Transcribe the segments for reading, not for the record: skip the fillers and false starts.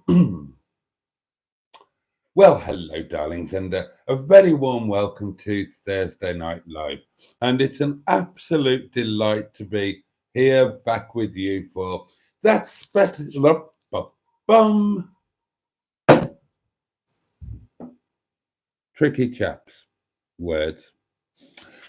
Well, hello, darlings, and a very warm welcome to Thursday Night Live. And it's an absolute delight to be here back with you for that special bum tricky chaps words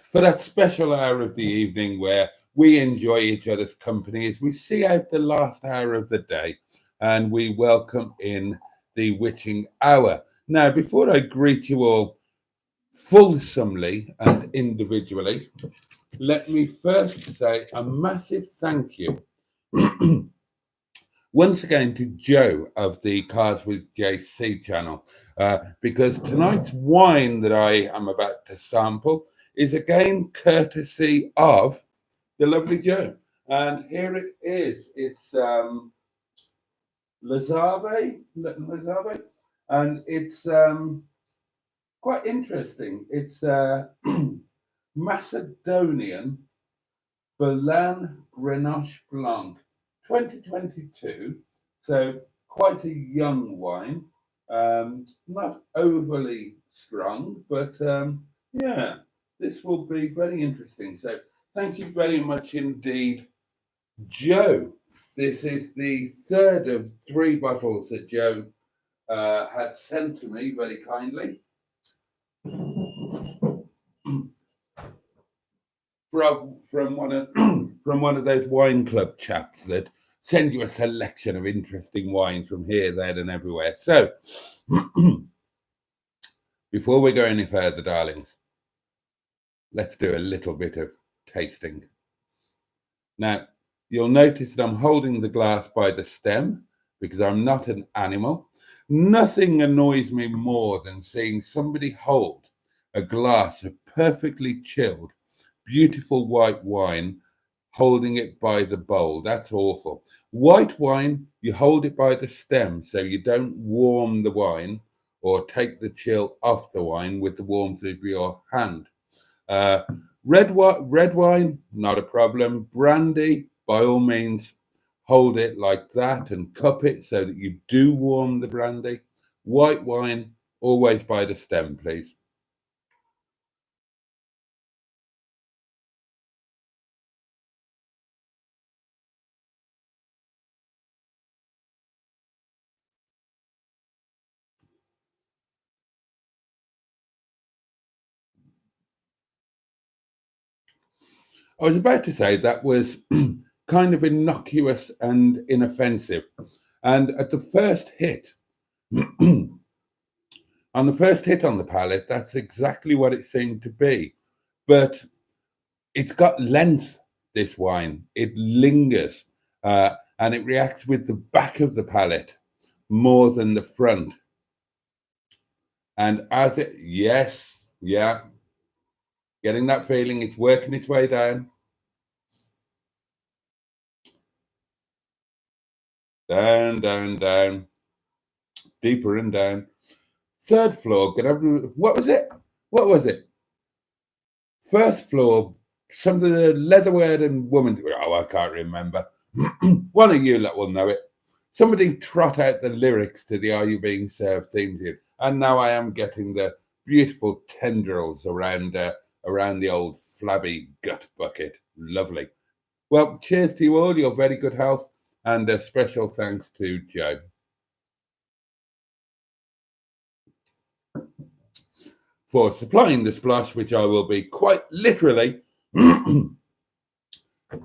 for that special hour of the evening where we enjoy each other's company as we see out the last hour of the day and we welcome in the witching hour. Now, before I greet you all fulsomely and individually, let me first say a massive thank you once again to Joe of the Cars with JC channel, because tonight's wine that I am about to sample is again courtesy of the lovely Joe. And here it is. It's Lozave, and it's quite interesting. It's Macedonian Belan Grenache Blanc, 2022. So quite a young wine, not overly strong, but yeah, this will be very interesting. So thank you very much indeed, Joe. This is the third of 3 bottles that Joe had sent to me very kindly from one of from one of those wine club chaps that send you a selection of interesting wines from here, there, and everywhere. So before we go any further, darlings, let's do a little bit of tasting. Now, you'll notice that I'm holding the glass by the stem because I'm not an animal. Nothing annoys me more than seeing somebody hold a glass of perfectly chilled, beautiful white wine, holding it by the bowl. That's awful. White wine, you hold it by the stem so you don't warm the wine or take the chill off the wine with the warmth of your hand. Red wine, not a problem. Brandy, by all means, hold it like that and cup it so that you do warm the brandy. White wine, always by the stem, please. I was about to say that was kind of innocuous and inoffensive. And at the first hit, on the first hit on the palate, that's exactly what it seemed to be. But it's got length, this wine. It lingers and it reacts with the back of the palate more than the front. And as it, yes, yeah, getting that feeling, it's working its way down. Down, down, down, deeper and down. Third floor, what was it? What was it? First floor, something leatherware and woman. Oh, I can't remember. One of you lot will know it. Somebody trot out the lyrics to the Are You Being Served theme tune. And now I am getting the beautiful tendrils around the old flabby gut bucket. Lovely. Well, cheers to you all. Your very good health. And a special thanks to Joe. For supplying the splash, which I will be quite literally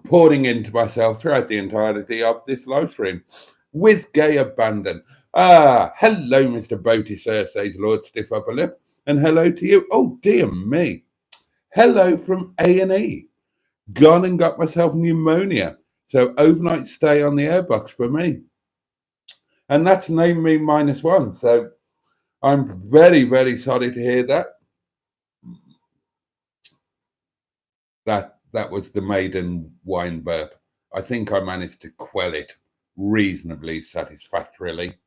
pouring into myself throughout the entirety of this live stream with gay abandon. Hello, Mr. Boaty, sir, says Lord Stiff Upper Lip, and hello to you. Oh, dear me. Hello from A&E. Gone and got myself pneumonia, so overnight stay on the airbox for me. And that's named me -1, so I'm very, very sorry to hear that. That was the maiden wine burp. I think I managed to quell it reasonably satisfactorily.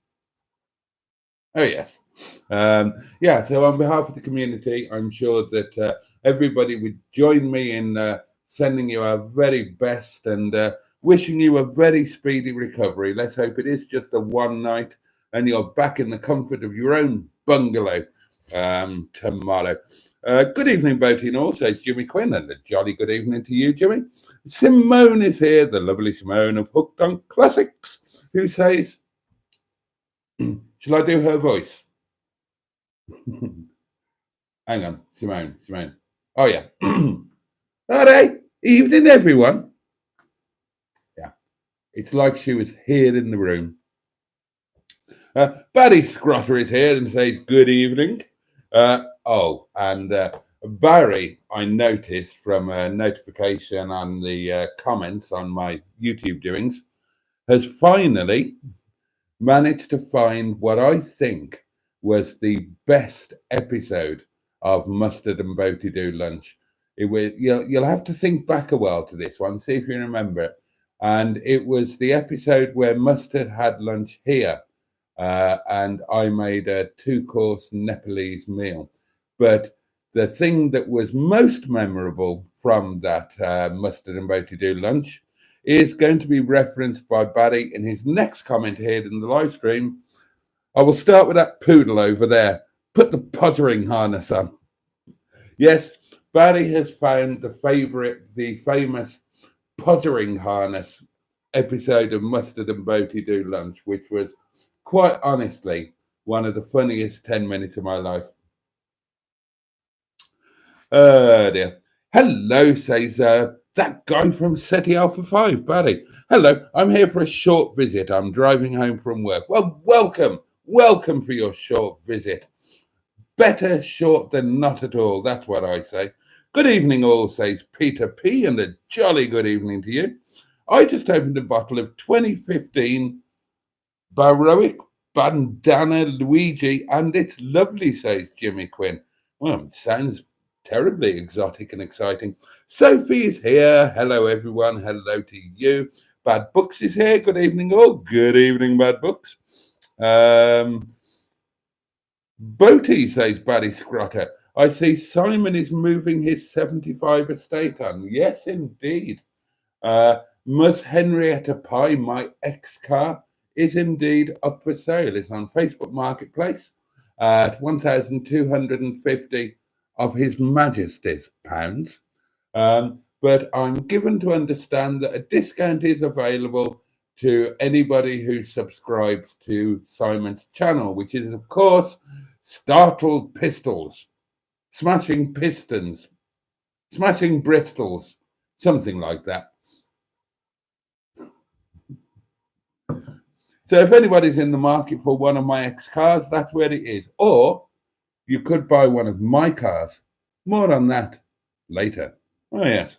Oh, yes. Yeah, so on behalf of the community, I'm sure that everybody would join me in sending you our very best and wishing you a very speedy recovery. Let's hope it is just a one night and you're back in the comfort of your own bungalow tomorrow. Good evening, Boaty, and also it's Jimmy Quinn, and a jolly good evening to you, Jimmy. Simone is here, the lovely Simone of Hooked on Classics, who says, shall I do her voice? Hang on, Simone. Oh, yeah. All right, evening, everyone. Yeah, it's like she was here in the room. Barry Scrotter is here and says, good evening. Barry, I noticed from a notification on the comments on my YouTube doings, has finally managed to find what I think was the best episode of Mustard and Boaty Do Lunch. It was, you'll have to think back a while to this one, see if you remember it. And it was the episode where Mustard had lunch here, and I made a 2-course Nepalese meal. But the thing that was most memorable from that Mustard and Boaty Do Lunch is going to be referenced by Barry in his next comment here in the live stream. I will start with that poodle over there. Put the pottering harness on. Yes, Barry has found the famous pottering harness episode of Mustard and Boaty Do Lunch, which was quite honestly one of the funniest 10 minutes of my life. Dear. Hello, says that guy from SETI Alpha 5, Barry. Hello, I'm here for a short visit. I'm driving home from work. Well, welcome for your short visit. Better short than not at all, that's what I say. Good evening all, says Peter P, and a jolly good evening to you. I just opened a bottle of 2015 Baroic Bandana Luigi, and it's lovely, says Jimmy Quinn. Well, it sounds terribly exotic and exciting. Sophie is here. Hello, everyone. Hello to you. Bad Books is here. Good evening, all. Good evening, Bad Books. Boaty, says Barry Scrotter. I see Simon is moving his 75 estate on. Yes, indeed. Mus Henrietta Pie, my ex-car, is indeed up for sale. It's on Facebook Marketplace at 1,250 of His Majesty's pounds. But I'm given to understand that a discount is available to anybody who subscribes to Simon's channel, which is, of course, Startled Pistols, Smashing Pistons, Smashing Bristols, something like that. So if anybody's in the market for one of my ex-cars, that's where it is. Or you could buy one of my cars. More on that later. Oh, yes.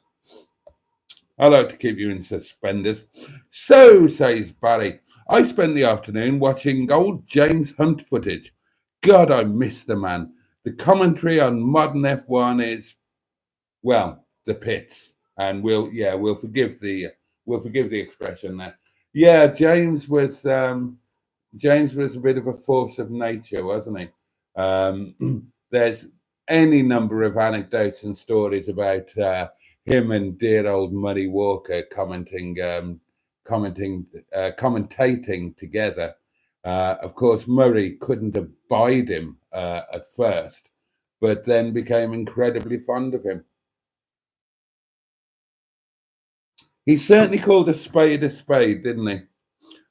I like to keep you in suspenders. So, says Barry, I spent the afternoon watching old James Hunt footage. God, I miss the man. The commentary on modern F1 is, well, the pits. And we'll forgive the expression there. Yeah, James was a bit of a force of nature, wasn't he? There's any number of anecdotes and stories about him and dear old Murray Walker commentating together. Of course, Murray couldn't abide him at first, but then became incredibly fond of him. He certainly called a spade, didn't he?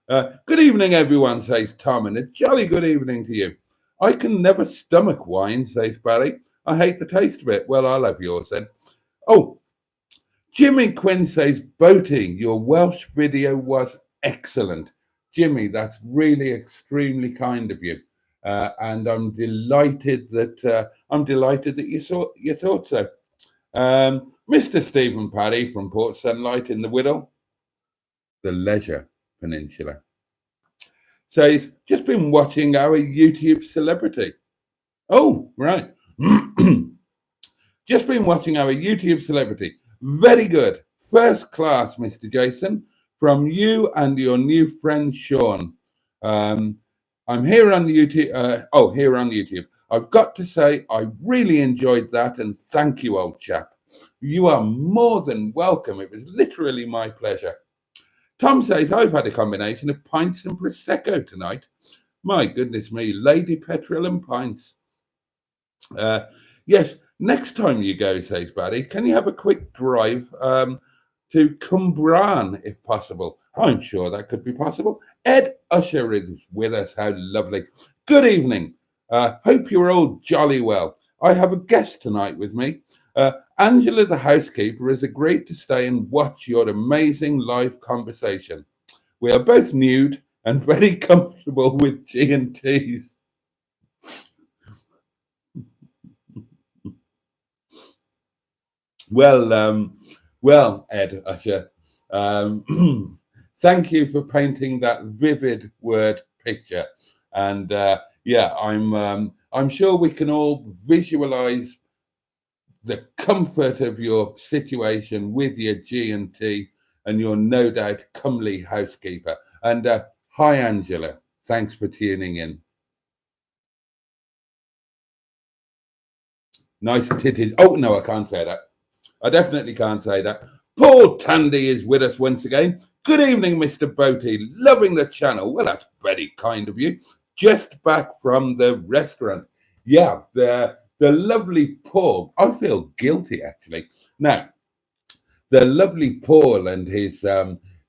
Good evening, everyone, says Tom, and a jolly good evening to you. I can never stomach wine, says Barry. I hate the taste of it. Well, I'll have yours then. Oh, Jimmy Quinn says, Boaty, your Welsh video was excellent. Jimmy, that's really extremely kind of you. And I'm delighted that you thought so. Mr. Stephen Paddy from Port Sunlight in the Whittle, the Leisure Peninsula, says, just been watching our YouTube celebrity. Oh, right. Just been watching our YouTube celebrity. Very good. First class, Mr. Jason, from you and your new friend, Sean. I'm here on YouTube. Here on YouTube. I've got to say, I really enjoyed that, and thank you, old chap. You are more than welcome. It was literally my pleasure. Tom says, I've had a combination of pints and Prosecco tonight. My goodness me, Lady Petrol and Pints. Yes, next time you go, says Barry, can you have a quick drive to Cumbran, if possible? I'm sure that could be possible. Ed Usher is with us. How lovely. Good evening. Hope you're all jolly well. I have a guest tonight with me. Angela, the housekeeper, has agreed to stay and watch your amazing live conversation. We are both nude and very comfortable with G&Ts. Well, Ed Usher, thank you for painting that vivid word picture. And yeah, I'm sure we can all visualize the comfort of your situation with your G&T and your no doubt comely housekeeper. And hi, Angela. Thanks for tuning in. Nice titties. Oh, no, I can't say that. I definitely can't say that. Paul Tandy is with us once again. Good evening, Mr. Boaty. Loving the channel. Well, that's very kind of you. Just back from the restaurant. Yeah, the lovely Paul. I feel guilty, actually. Now, the lovely Paul and his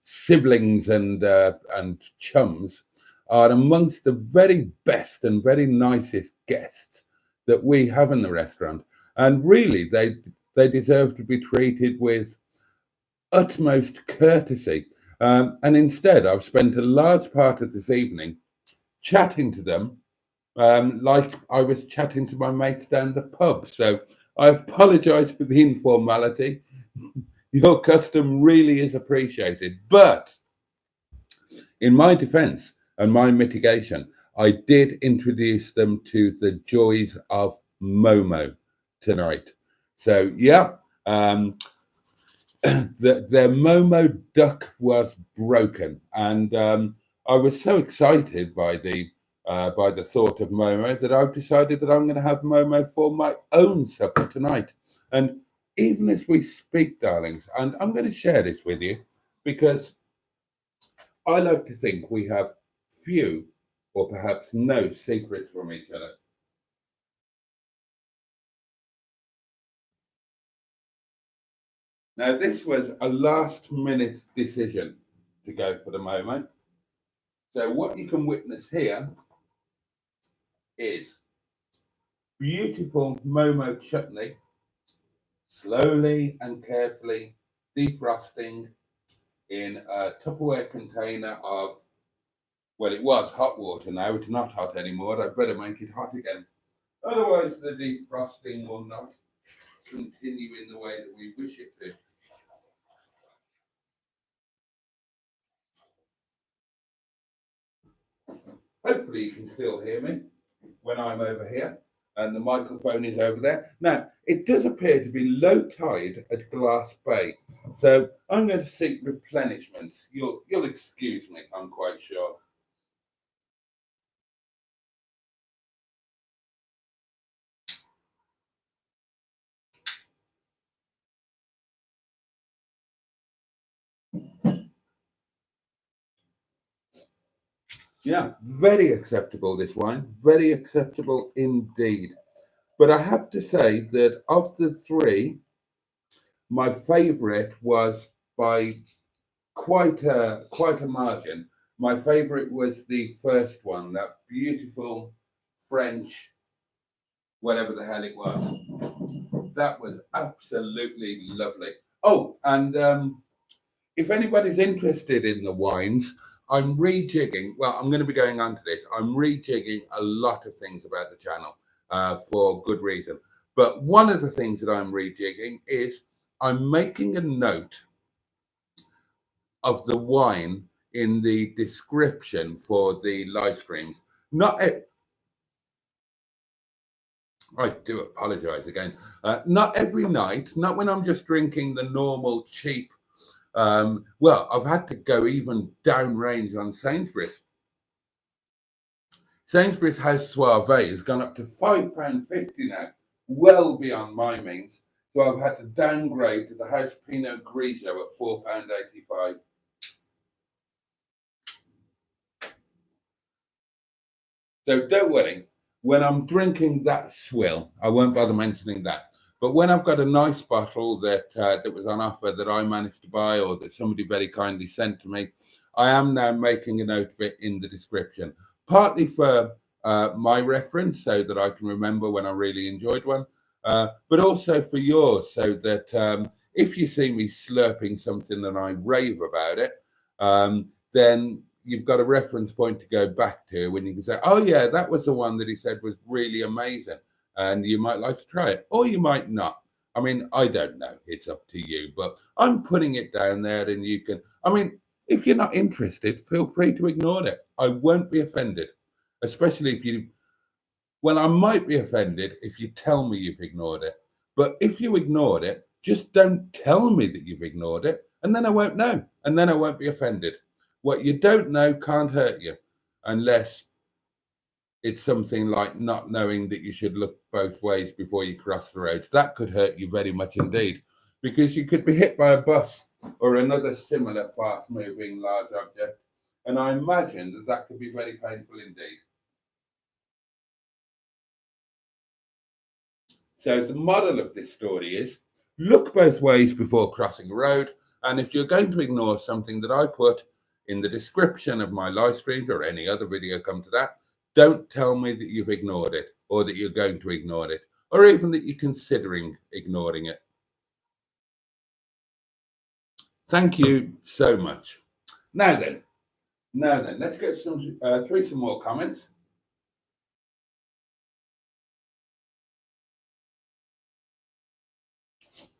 siblings and chums are amongst the very best and very nicest guests that we have in the restaurant. And really, they deserve to be treated with utmost courtesy. And instead, I've spent a large part of this evening chatting to them like I was chatting to my mates down the pub. So I apologise for the informality. Your custom really is appreciated. But in my defense and my mitigation, I did introduce them to the joys of Momo tonight. So, yeah, their Momo duck was broken. And I was so excited by the thought of Momo that I've decided that I'm going to have Momo for my own supper tonight. And even as we speak, darlings, and I'm going to share this with you because I like to think we have few or perhaps no secrets from each other. Now, this was a last minute decision to go for the Momo. So what you can witness here is beautiful Momo chutney, slowly and carefully defrosting in a Tupperware container of, well, it was hot water. Now it's not hot anymore. I'd better make it hot again. Otherwise, the defrosting will not continue in the way that we wish it to. Hopefully, you can still hear me when I'm over here and the microphone is over there. Now, it does appear to be low tide at Glass Bay, so I'm going to seek replenishment. You'll excuse me, I'm quite sure. Yeah, very acceptable, this wine. Very acceptable indeed. But I have to say that of the three, my favourite was by quite a margin. My favourite was the first one, that beautiful French, whatever the hell it was. That was absolutely lovely. Oh, and if anybody's interested in the wines, I'm rejigging. Well, I'm going to be going on to this. I'm rejigging a lot of things about the channel for good reason. But one of the things that I'm rejigging is I'm making a note of the wine in the description for the live streams. Not I do apologize again. Not every night, not when I'm just drinking the normal cheap. Well, I've had to go even downrange on Sainsbury's. Sainsbury's House Suave has gone up to £5.50 now, well beyond my means. So I've had to downgrade to the House Pinot Grigio at £4.85. So don't worry, when I'm drinking that swill, I won't bother mentioning that. But when I've got a nice bottle that was on offer that I managed to buy or that somebody very kindly sent to me, I am now making a note of it in the description, partly for my reference so that I can remember when I really enjoyed one, but also for yours so that if you see me slurping something and I rave about it, then you've got a reference point to go back to when you can say, oh yeah, that was the one that he said was really amazing. And you might like to try it, or you might not. I mean, I don't know. It's up to you, but I'm putting it down there and you can, I mean, if you're not interested, feel free to ignore it. I won't be offended, especially if you, well, I might be offended if you tell me you've ignored it. But if you ignored it, just don't tell me that you've ignored it, and then I won't know, and then I won't be offended. What you don't know can't hurt you unless it's something like not knowing that you should look both ways before you cross the road. That could hurt you very much indeed, because you could be hit by a bus or another similar fast-moving large object, and I imagine that that could be very painful indeed. So the moral of this story is look both ways before crossing a road, and if you're going to ignore something that I put in the description of my live streams or any other video come to that, don't tell me that you've ignored it or that you're going to ignore it or even that you're considering ignoring it. Thank you so much. Now then, let's get through some more comments.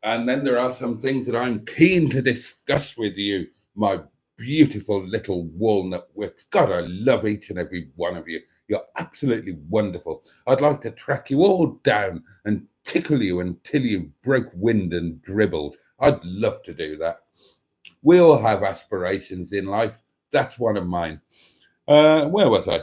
And then there are some things that I'm keen to discuss with you, my beautiful little walnut whips. God, I love each and every one of you. You're absolutely wonderful. I'd like to track you all down and tickle you until you broke wind and dribbled. I'd love to do that. We all have aspirations in life. That's one of mine. Where was I?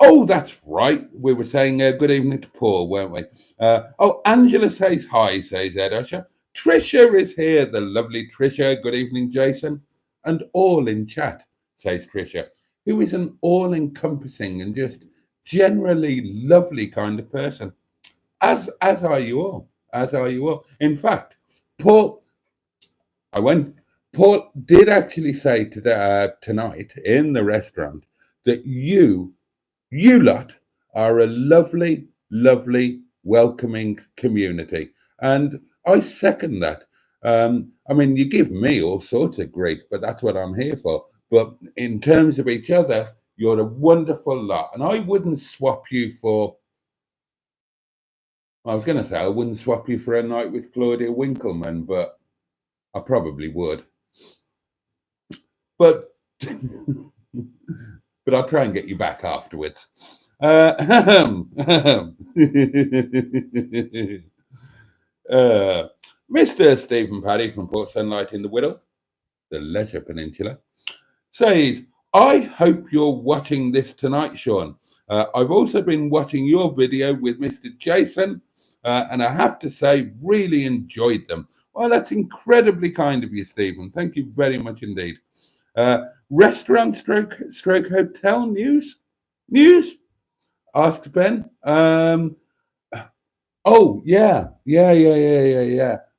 Oh, that's right. We were saying good evening to Paul, weren't we? Oh, Angela says hi, says Ed Usher. Trisha is here, the lovely Trisha. Good evening, Jason. And all in chat, says Trisha, who is an all-encompassing and just generally lovely kind of person. As are you all. As are you all. In fact, Paul did actually say tonight in the restaurant that you lot are a lovely, lovely, welcoming community. And I second that. I mean, you give me all sorts of grief, but that's what I'm here for. But in terms of each other, you're a wonderful lot. And I wouldn't swap you for, I was going to say, I wouldn't swap you for a night with Claudia Winkleman, but I probably would. But but I'll try and get you back afterwards. Mr. Stephen Paddy from Port Sunlight in the Whittle, the Leisure Peninsula, says, I hope you're watching this tonight, Sean. I've also been watching your video with Mr. Jason, and I have to say, really enjoyed them. Well, that's incredibly kind of you, Stephen. Thank you very much indeed. Restaurant stroke hotel news? Asked Ben. Oh, yeah.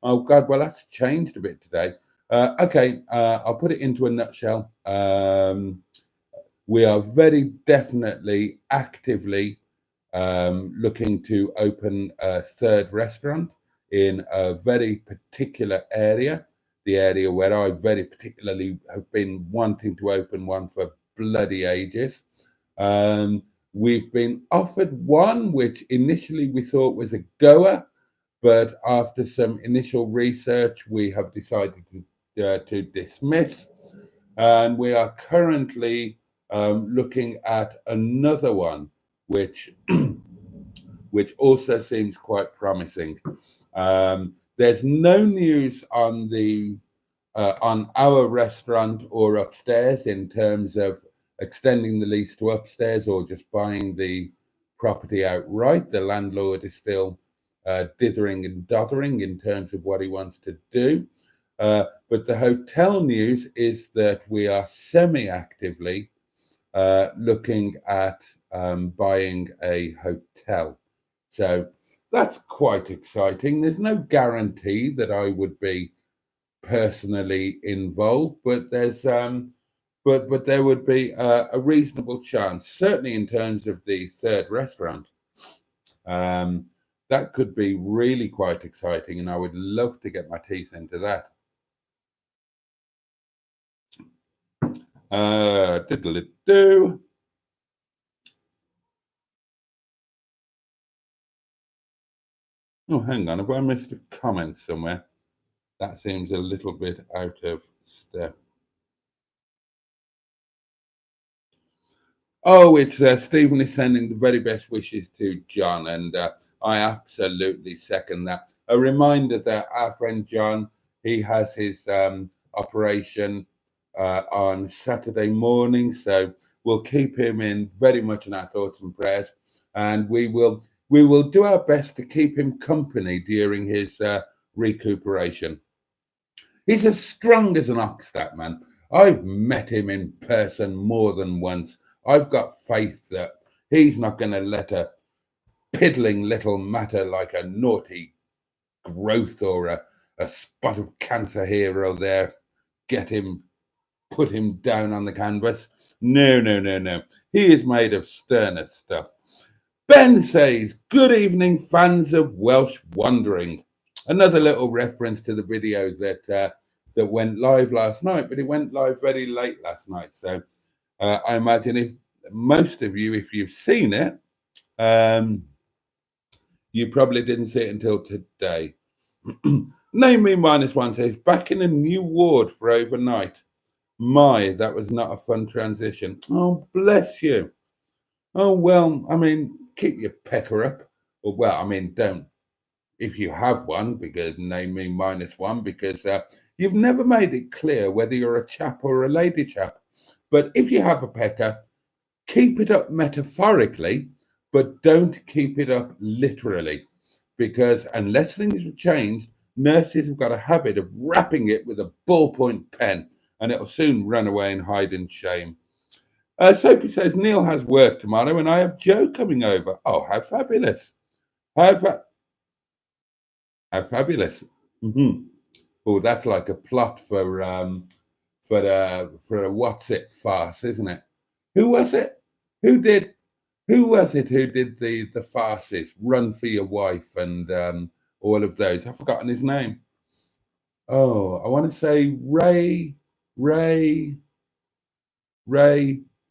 Oh, God, well, that's changed a bit today. Okay, I'll put it into a nutshell. We are very definitely actively looking to open a third restaurant in a very particular area, the area where I very particularly have been wanting to open one for bloody ages. We've been offered one, which initially we thought was a goer, but after some initial research, we have decided to dismiss. And we are currently looking at another one, which also seems quite promising. There's no news on our restaurant or upstairs in terms of extending the lease to upstairs or just buying the property outright. The landlord is still dithering and dothering in terms of what he wants to do. But the hotel news is that we are semi-actively looking at buying a hotel. So that's quite exciting. There's no guarantee that I would be personally involved, but there's but there would be a reasonable chance, certainly in terms of the third restaurant. That could be really quite exciting, and I would love to get my teeth into that. Diddle-it-do. Oh, hang on, have I missed a comment somewhere? That seems a little bit out of step. Oh, it's Stephen is sending the very best wishes to John, and I absolutely second that. A reminder that our friend John, he has his operation on Saturday morning, so we'll keep him in very much in our thoughts and prayers, and we will do our best to keep him company during his recuperation. He's as strong as an ox, that man. I've met him in person more than once. I've got faith that he's not going to let a piddling little matter like a naughty growth or a spot of cancer here or there put him down on the canvas. No, no, no, no. He is made of sterner stuff. Ben says, good evening, fans of Welsh Wandering. Another little reference to the video that went live last night, but it went live very late last night. So I imagine if most of you, if you've seen it, you probably didn't see it until today. Name Me -1 says, back in a new ward for overnight. My, that was not a fun transition. Oh, bless you. Oh, well, I mean, keep your pecker up. Well, I mean, don't, if you have one, because name me -1, because you've never made it clear whether you're a chap or a lady chap. But if you have a pecker, keep it up metaphorically, but don't keep it up literally, because unless things have changed, nurses have got a habit of wrapping it with a ballpoint pen, and it'll soon run away and hide in shame. Sophie says, Neil has work tomorrow, and I have Joe coming over. Oh, how fabulous. How fabulous. Mm-hmm. Oh, that's like a plot for a what's it farce, isn't it? Who was it? Who was it who did the farces? Run for Your Wife and all of those. I've forgotten his name. Oh, I want to say Ray.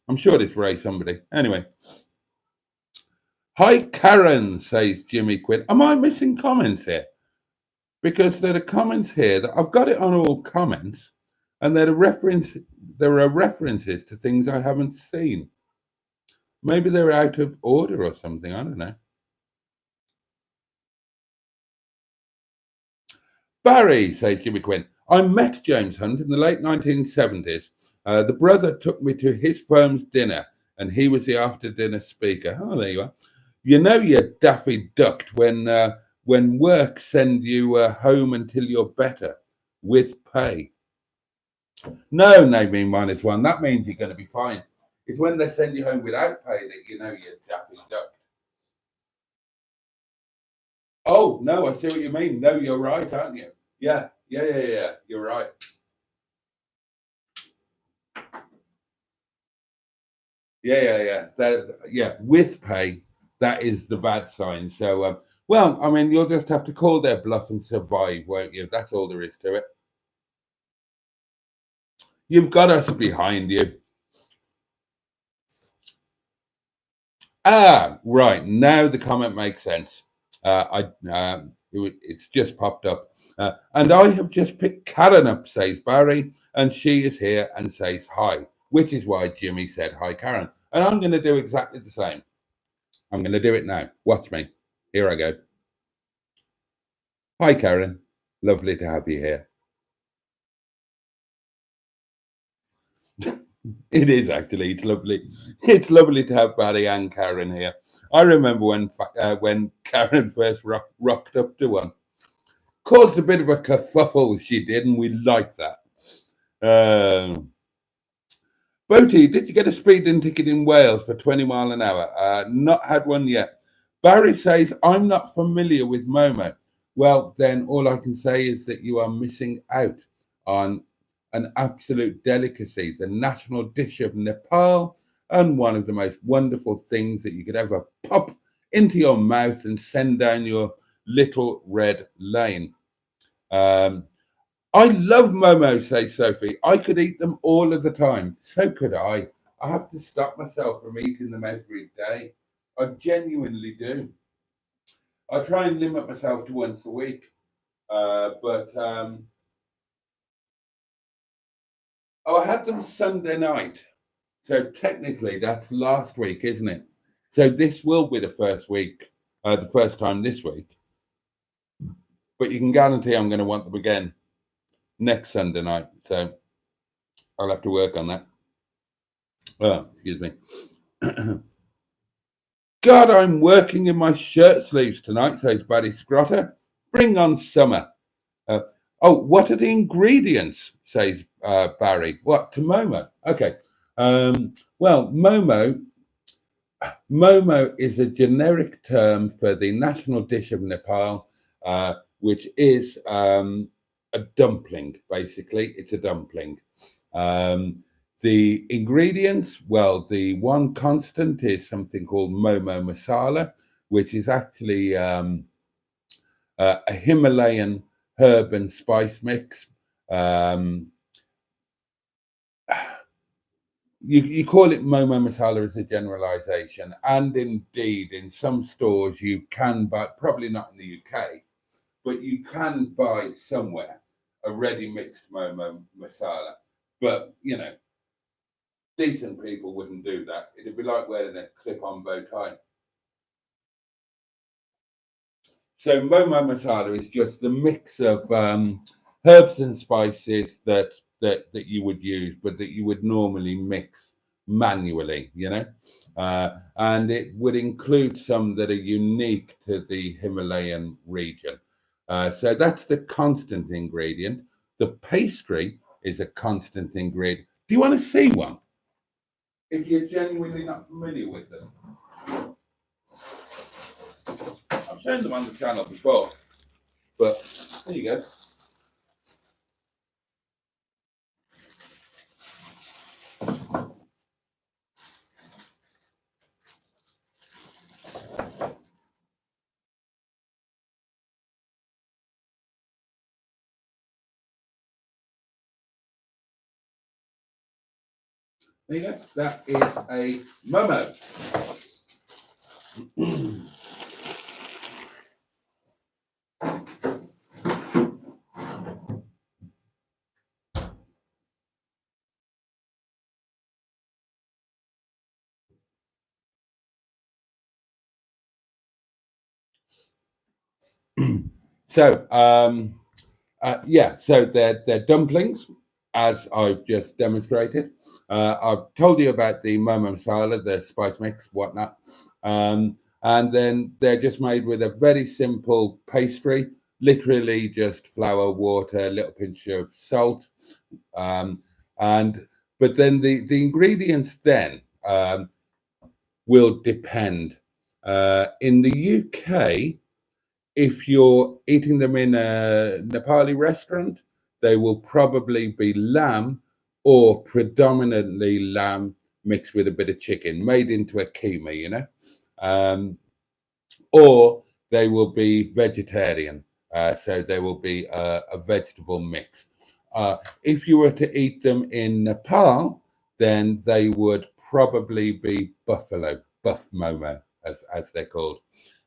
I'm sure it's Ray somebody. Anyway. Hi, Karen, says Jimmy Quinn. Am I missing comments here? Because there are comments here that I've got it on all comments, and there are references to things I haven't seen. Maybe they're out of order or something. I don't know. Barry, says Jimmy Quinn. I met James Hunt in the late 1970s. The brother took me to his firm's dinner, and he was the after-dinner speaker. Oh, there you are. You know you're daffy ducked when work send you home until you're better with pay. No, name me -1. That means you're going to be fine. It's when they send you home without pay that you know you're daffy ducked. Oh, no, I see what you mean. No, you're right, aren't you? Yeah. You're right. Yeah. With pay, that is the bad sign. So, well, I mean, you'll just have to call their bluff and survive, won't you? That's all there is to it. You've got us behind you. Ah, right. Now the comment makes sense. It's just popped up. And I have just picked Karen up, says Barry, and she is here and says hi, which is why Jimmy said hi, Karen. And I'm going to do exactly the same. I'm going to do it now. Watch me. Here I go. Hi, Karen. Lovely to have you here. It is actually. It's lovely. It's lovely to have Barry and Karen here. I remember when Karen first rocked up to one. Caused a bit of a kerfuffle, she did, and we liked that. But Boaty, did you get a speeding ticket in Wales for 20 mile an hour? Not had one yet. Barry says, I'm not familiar with Momo. Well, then all I can say is that you are missing out on an absolute delicacy, the national dish of Nepal, and one of the most wonderful things that you could ever pop into your mouth and send down your little red lane. I love Momo, says Sophie. I could eat them all of the time. So could I. I have to stop myself from eating them every day. I genuinely do. I try and limit myself to once a week. Oh, I had them Sunday night. So technically that's last week, isn't it? So this will be the first week, the first time this week. But you can guarantee I'm going to want them again next Sunday night. So I'll have to work on that. Oh, excuse me. God, I'm working in my shirt sleeves tonight, says Buddy Scrotter. Bring on summer. Oh, what are the ingredients, says Barry. What, to Momo? Okay. Well, Momo is a generic term for the national dish of Nepal, which is a dumpling, basically. It's a dumpling. The ingredients, well, the one constant is something called Momo masala, which is actually a Himalayan herb and spice mix. You call it Momo masala as a generalization, and indeed in some stores you can buy, probably not in the UK, but you can buy somewhere a ready mixed Momo masala. But, you know, decent people wouldn't do that. It'd be like wearing a clip-on bow tie. So Momo masala is just the mix of herbs and spices that you would use, but that you would normally mix manually, you know, and it would include some that are unique to the Himalayan region. So that's the constant ingredient. The pastry is a constant ingredient. Do you want to see one? If you're genuinely not familiar with them. I've shown them on the channel before, but there you go. There you go. That is a Momo. So, so they're dumplings, as I've just demonstrated. I've told you about the Momo masala, the spice mix, whatnot. And then they're just made with a very simple pastry, literally just flour, water, a little pinch of salt. But then the ingredients then will depend. In the UK, if you're eating them in a Nepali restaurant, they will probably be lamb or predominantly lamb mixed with a bit of chicken, made into a keema, you know, or they will be vegetarian. So they will be a vegetable mix. If you were to eat them in Nepal, then they would probably be buff momo, as they're called.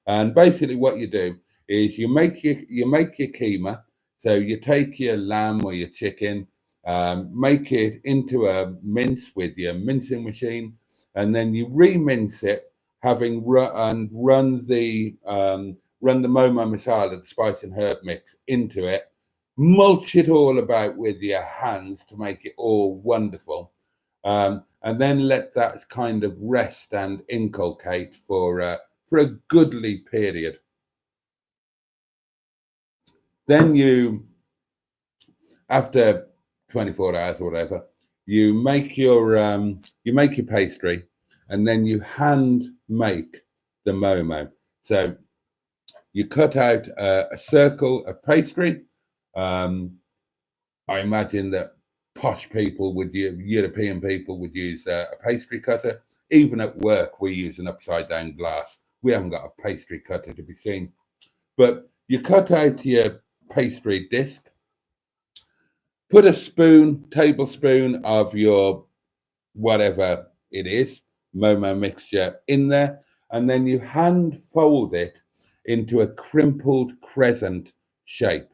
And basically what you do is you make your keema. So you take your lamb or your chicken, make it into a mince with your mincing machine, and then you re-mince it, having run the Momo masala, the spice and herb mix, into it, mulch it all about with your hands to make it all wonderful, and then let that kind of rest and inculcate for a goodly period. Then you, after 24 hours or whatever, you make your pastry, and then you hand make the momo. So you cut out a circle of pastry. I imagine that posh people would use, European people would use a pastry cutter. Even at work, we use an upside down glass. We haven't got a pastry cutter to be seen. But you cut out your pastry disc, put a tablespoon of your whatever it is, momo mixture in there, and then you hand fold it into a crimpled crescent shape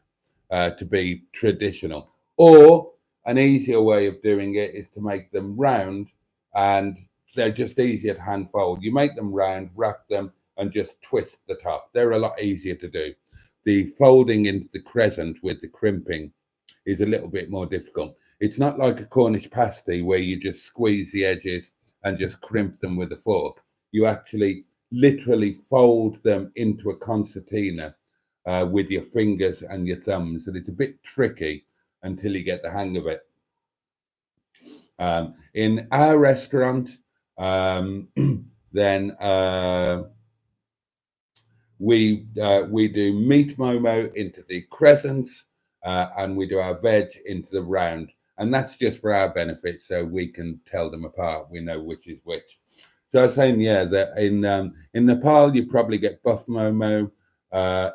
to be traditional. Or an easier way of doing it is to make them round, and they're just easier to hand fold. You make them round, wrap them, and just twist the top. They're a lot easier to do. The folding into the crescent with the crimping is a little bit more difficult. It's not like a Cornish pasty where you just squeeze the edges and just crimp them with a fork. You actually literally fold them into a concertina with your fingers and your thumbs, and it's a bit tricky until you get the hang of it. In our restaurant, then we do meat momo into the crescents, and we do our veg into the round, and that's just for our benefit, so we can tell them apart. We know which is which. So I was saying, yeah, that in Nepal you probably get buff momo.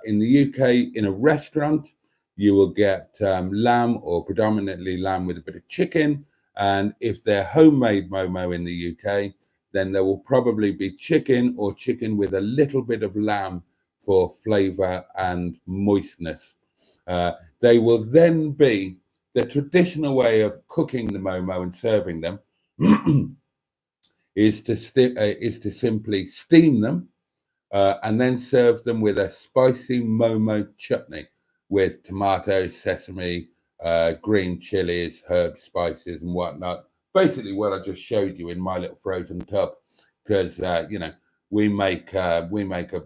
In the UK, in a restaurant, you will get lamb, or predominantly lamb with a bit of chicken. And if they're homemade momo in the UK, then there will probably be chicken, or chicken with a little bit of lamb for flavor and moistness. They will then be the traditional way of cooking the momo and serving them is to simply steam them and then serve them with a spicy momo chutney with tomatoes, sesame, green chilies, herbs, spices, and whatnot. Basically, what I just showed you in my little frozen tub, because we make a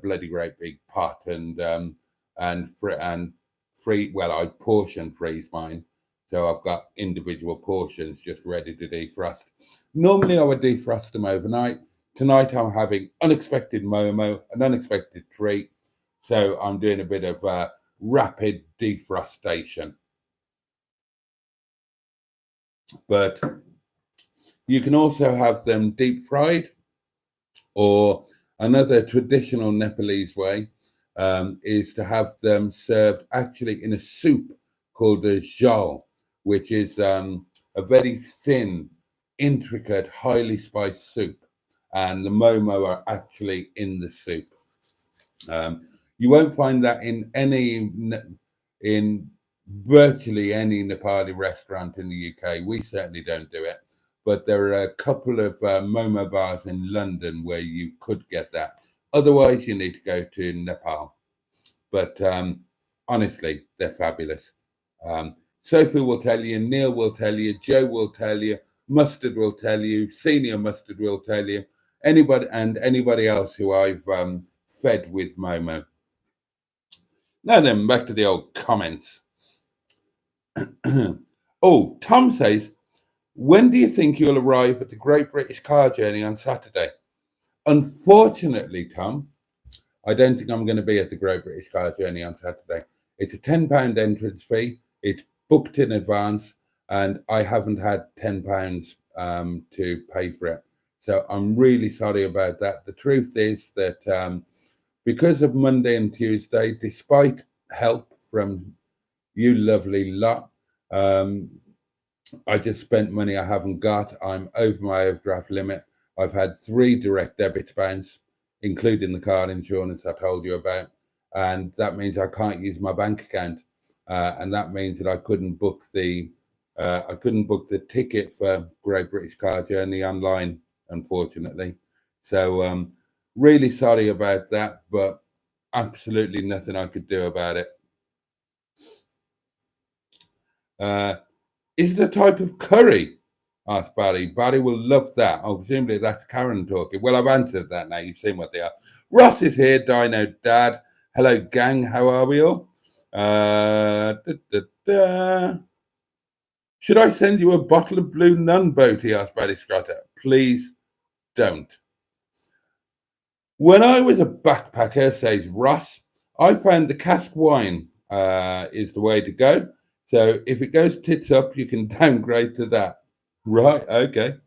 bloody great big pot and free. Well, I portion freeze mine, so I've got individual portions just ready to defrost. Normally, I would defrost them overnight. Tonight, I'm having unexpected momo, an unexpected treat, so I'm doing a bit of rapid defrostation. But you can also have them deep fried, or another traditional Nepalese way is to have them served actually in a soup called a jal, which is a very thin, intricate, highly spiced soup, and the momo are actually in the soup. You won't find that in virtually any Nepali restaurant in the UK. We certainly don't do it, but there are a couple of momo bars in London where you could get that. Otherwise, you need to go to Nepal. But honestly, they're fabulous. Sophie will tell you, Neil will tell you, Joe will tell you, Mustard will tell you, Senior Mustard will tell you, anybody else who I've fed with momo. Now then, back to the old comments. Oh, Tom says, when do you think you'll arrive at the Great British Car Journey on Saturday? Unfortunately, Tom, I don't think I'm going to be at the Great British Car Journey on Saturday. It's a £10 entrance fee. It's booked in advance, and I haven't had £10 to pay for it. So I'm really sorry about that. The truth is that because of Monday and Tuesday, despite help from you lovely lot, I just spent money I haven't got. I'm over my overdraft limit. I've had 3 direct debits bounce, including the car insurance I told you about. And that means I can't use my bank account. And that means that I couldn't book the ticket for Great British Car Journey online, unfortunately. So really sorry about that, but absolutely nothing I could do about it. Is it a type of curry? Asked Barry. Barry will love that. Oh, presumably that's Karen talking. Well, I've answered that now. You've seen what they are. Ross is here, Dino Dad. Hello, gang. How are we all? Should I send you a bottle of Blue Nun, Boaty? Asked Barry Scrotter. Please don't. When I was a backpacker, says Ross, I found the cask wine is the way to go. So if it goes tits up, you can downgrade to that. Right, okay.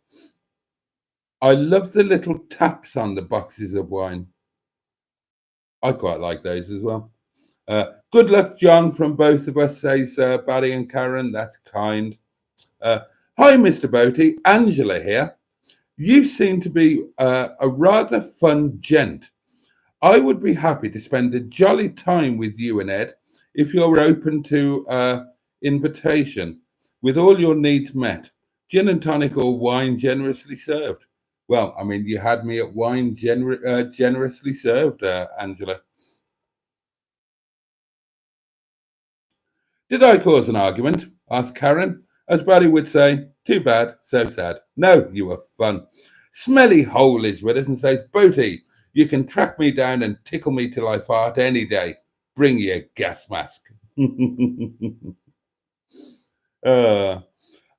I love the little taps on the boxes of wine. I quite like those as well. Good luck, John, from both of us, says Barry and Karen. That's kind. Hi, Mr. Boaty. Angela here. You seem to be a rather fun gent. I would be happy to spend a jolly time with you and Ed if you're open to invitation, with all your needs met. Gin and tonic or wine generously served. Well, I mean, you had me at wine generously served, Angela. Did I cause an argument? Asked Karen. As Barry would say, too bad, so sad. No, you were fun. Smelly Hole is with us and says, Boaty, you can track me down and tickle me till I fart any day. Bring your gas mask.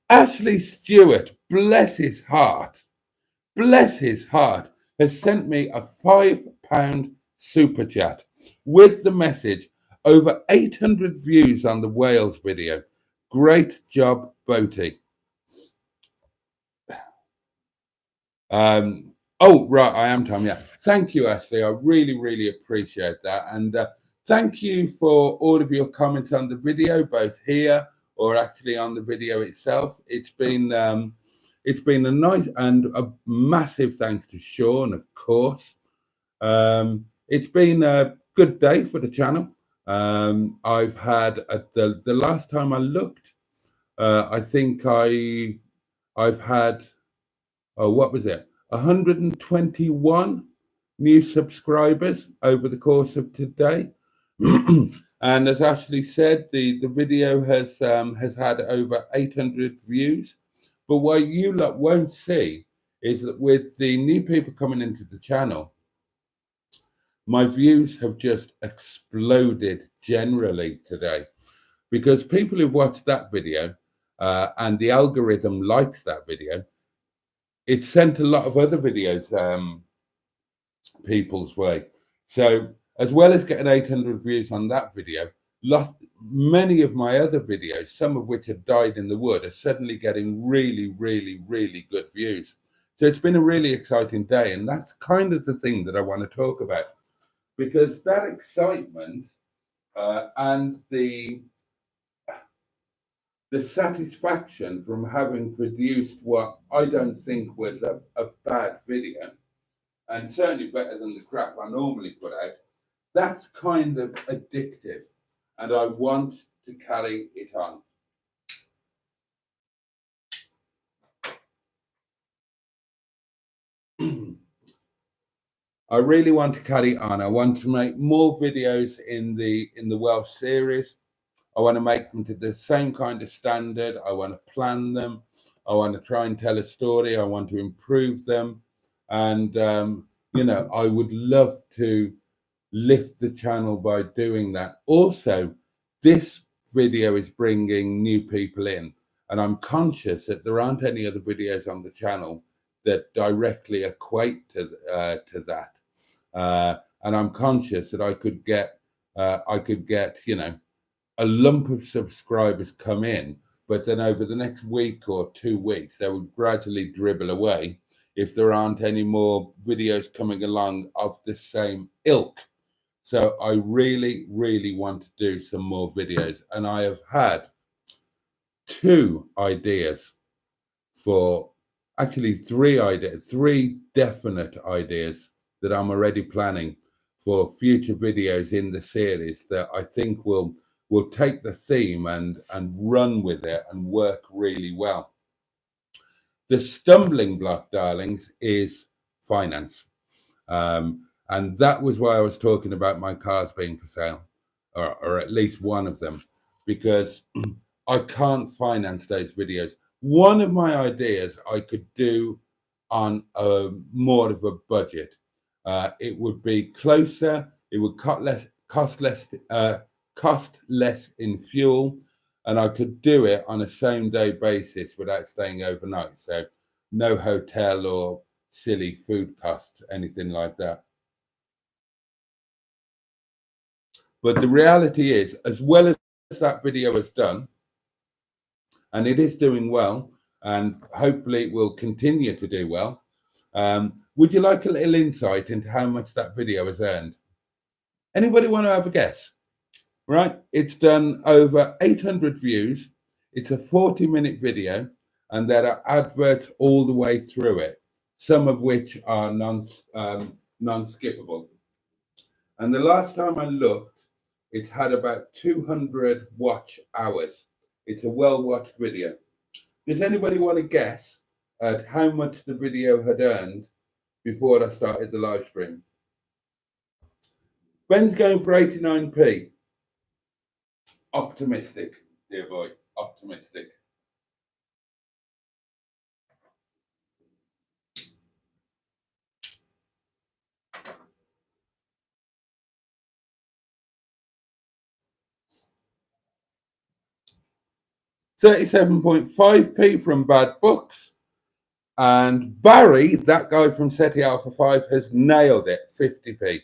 Ashley Stewart, bless his heart, has sent me a £5 super chat with the message, over 800 views on the Wales video. Great job, Boaty. Oh, right, I am Tom, yeah. Thank you, Ashley. I really, really appreciate that. And thank you for all of your comments on the video, both here or actually on the video itself. It's been a nice and a massive thanks to Sean, of course. It's been a good day for the channel. I've had the last time I looked, I think I've had, what was it? 121 new subscribers over the course of today. And as Ashley said, the video has had over 800 views. But what you lot won't see is that with the new people coming into the channel, my views have just exploded generally today, because people who've watched that video and the algorithm likes that video, it sent a lot of other videos people's way. So as well as getting 800 views on that video, many of my other videos, some of which have died in the wood, are suddenly getting really, really, really good views. So it's been a really exciting day, and that's kind of the thing that I want to talk about, because that excitement and the satisfaction from having produced what I don't think was a bad video, and certainly better than the crap I normally put out, that's kind of addictive, and I want to carry it on. I really want to carry it on. I want to make more videos in the Welsh series. I want to make them to the same kind of standard. I want to plan them. I want to try and tell a story. I want to improve them. And, you know, I would love to lift the channel by doing that. Also, this video is bringing new people in. And I'm conscious that there aren't any other videos on the channel that directly equate to that. And I'm conscious that I could get, you know, a lump of subscribers come in, but then over the next week or 2 weeks, they would gradually dribble away if there aren't any more videos coming along of the same ilk. So I really, really want to do some more videos. And I have had 2 ideas for, actually 3 ideas, 3 definite ideas that I'm already planning for future videos in the series that I think will take the theme and run with it and work really well. The stumbling block, darlings, is finance. And that was why I was talking about my cars being for sale, or at least one of them, because I can't finance those videos. One of my ideas I could do on more of a budget. It would be closer. It would cost less in fuel. and I could do it on a same day basis without staying overnight. So no hotel or silly food costs, anything like that. But the reality is, as well as that video has done, and it is doing well, and hopefully it will continue to do well, would you like a little insight into how much that video has earned? Anybody want to have a guess? Right, it's done over 800 views. It's a 40-minute video, and there are adverts all the way through it, some of which are non-skippable. And the last time I looked, it's had about 200 watch hours. It's a well-watched video. Does anybody want to guess at how much the video had earned before I started the live stream? Ben's going for 89p. Optimistic, dear boy, optimistic. £37.5p from Bad Books. And Barry, that guy from SETI Alpha 5, has nailed it, 50p.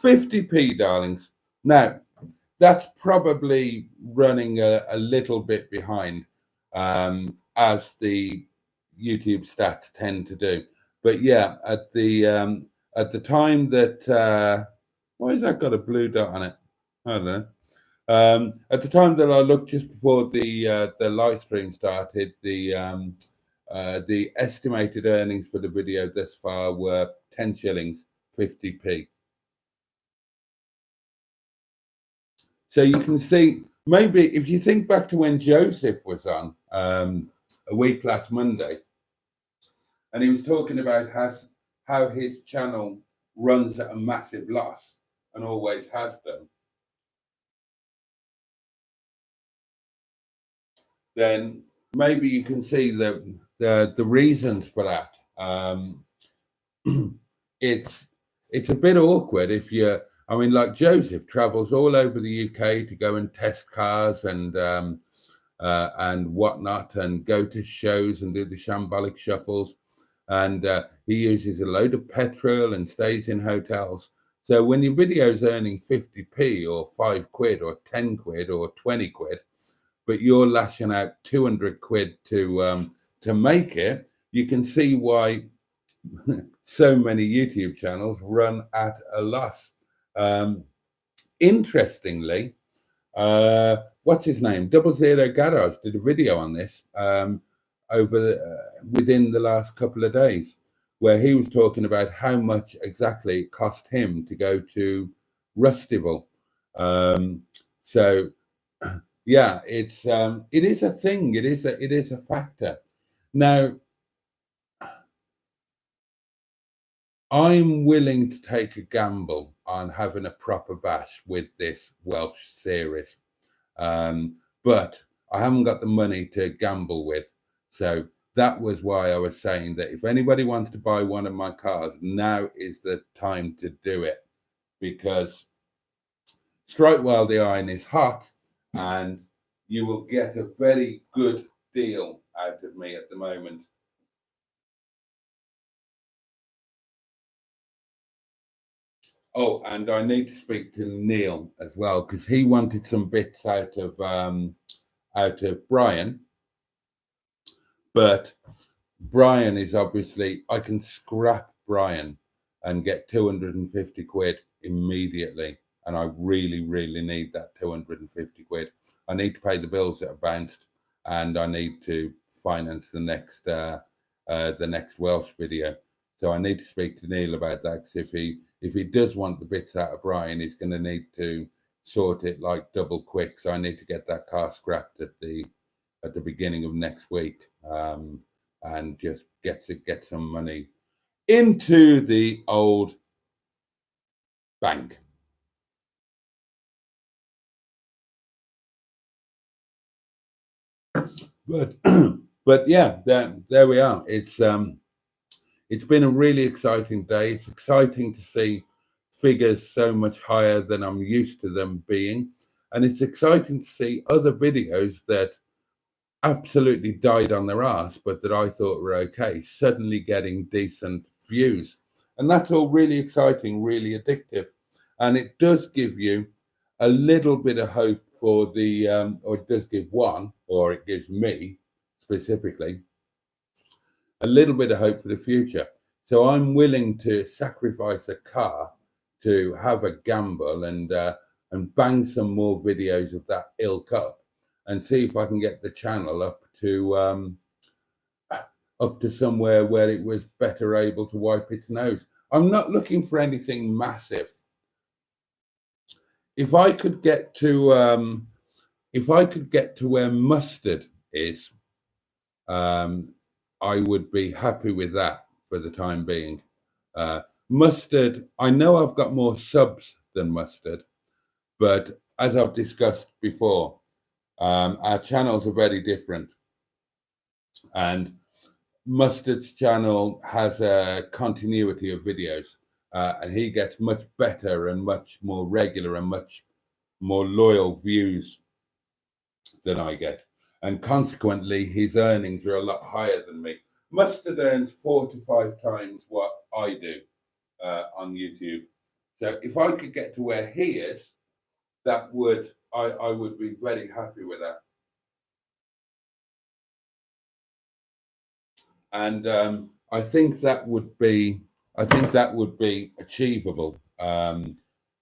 50p, darlings. Now, that's probably running a little bit behind, as the YouTube stats tend to do. But yeah, at the time that why has that got a blue dot on it? I don't know. At the time that I looked just before the live stream started, the estimated earnings for the video thus far were 10 shillings, 50p. So you can see, maybe if you think back to when Joseph was on a week last Monday, and he was talking about how his channel runs at a massive loss and always has done, then maybe you can see the reasons for that. It's a bit awkward if you're, I mean, like Joseph travels all over the UK to go and test cars and whatnot, and go to shows and do the shambolic shuffles. And he uses a load of petrol and stays in hotels. So when your video's earning 50p or 5 quid or 10 quid or 20 quid, but you're lashing out 200 quid to make it, you can see why so many YouTube channels run at a loss. Interestingly, what's his name? 00 Garage did a video on this within the last couple of days, where he was talking about how much exactly it cost him to go to Rustival. So yeah, it is a thing. It is a factor. Now, I'm willing to take a gamble on having a proper bash with this Welsh series, but I haven't got the money to gamble with. So that was why I was saying that if anybody wants to buy one of my cars, now is the time to do it, because strike while the iron is hot, and you will get a very good deal out of me at the moment. Oh, and I need to speak to Neil as well, because he wanted some bits out of Brian. But Brian is obviously, I can scrap Brian and get 250 quid immediately. And I really, really need that 250 quid. I need to pay the bills that have bounced, and I need to finance the next Welsh video. So I need to speak to Neil about that, because if he does want the bits out of Brian, he's going to need to sort it like double quick. So I need to get that car scrapped at the beginning of next week, and just get some money into the old bank. But yeah, there we are. It's been a really exciting day. It's exciting to see figures so much higher than I'm used to them being. And it's exciting to see other videos that absolutely died on their ass, but that I thought were okay, suddenly getting decent views. And that's all really exciting, really addictive. And it does give you a little bit of hope for the, or it does give one, or it gives me specifically, a little bit of hope for the future. So I'm willing to sacrifice a car to have a gamble and bang some more videos of that ilk up and see if I can get the channel up to somewhere where it was better able to wipe its nose. I'm not looking for anything massive. If I could get to where mustard is, I would be happy with that for the time being. Mustard, I know I've got more subs than mustard, but as I've discussed before, our channels are very different. And Mustard's channel has a continuity of videos, and he gets much better and much more regular and much more loyal views than I get. And consequently, his earnings are a lot higher than me. Mustard earns 4 to 5 times what I do on YouTube. So if I could get to where he is, that would, I would be very happy with that. And I think that would be achievable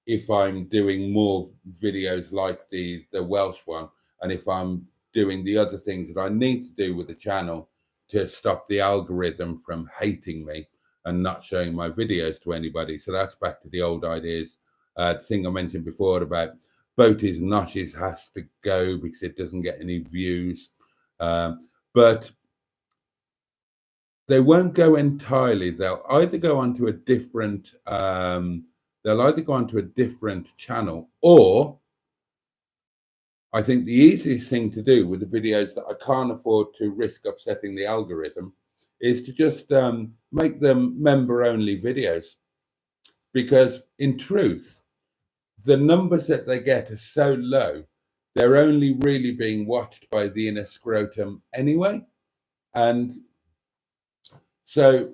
if I'm doing more videos like the Welsh one, and if I'm doing the other things that I need to do with the channel to stop the algorithm from hating me and not showing my videos to anybody. So that's back to the old ideas. The thing I mentioned before about Boaty's Noshes has to go because it doesn't get any views. But they won't go entirely. They'll either go onto a different channel, or I think the easiest thing to do with the videos that I can't afford to risk upsetting the algorithm is to just make them member-only videos. Because in truth, the numbers that they get are so low, they're only really being watched by the inner scrotum anyway. And so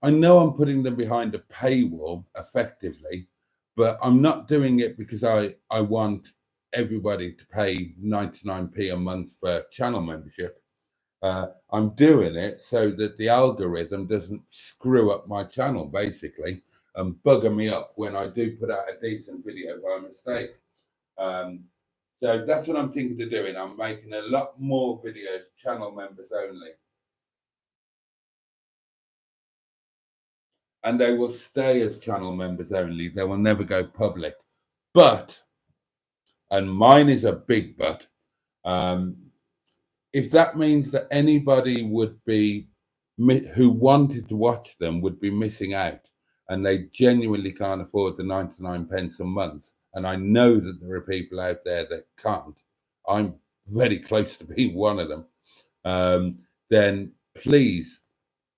I know I'm putting them behind a paywall effectively, but I'm not doing it because I want everybody to pay 99p a month for channel membership. I'm doing it so that the algorithm doesn't screw up my channel, basically, and bugger me up when I do put out a decent video by mistake. So that's what I'm thinking of doing. I'm making a lot more videos, channel members only. And they will stay as channel members only. They will never go public. But, and mine is a big but, if that means that anybody would be, who wanted to watch them would be missing out, and they genuinely can't afford the 99 pence a month, and I know that there are people out there that can't, I'm very close to being one of them, then please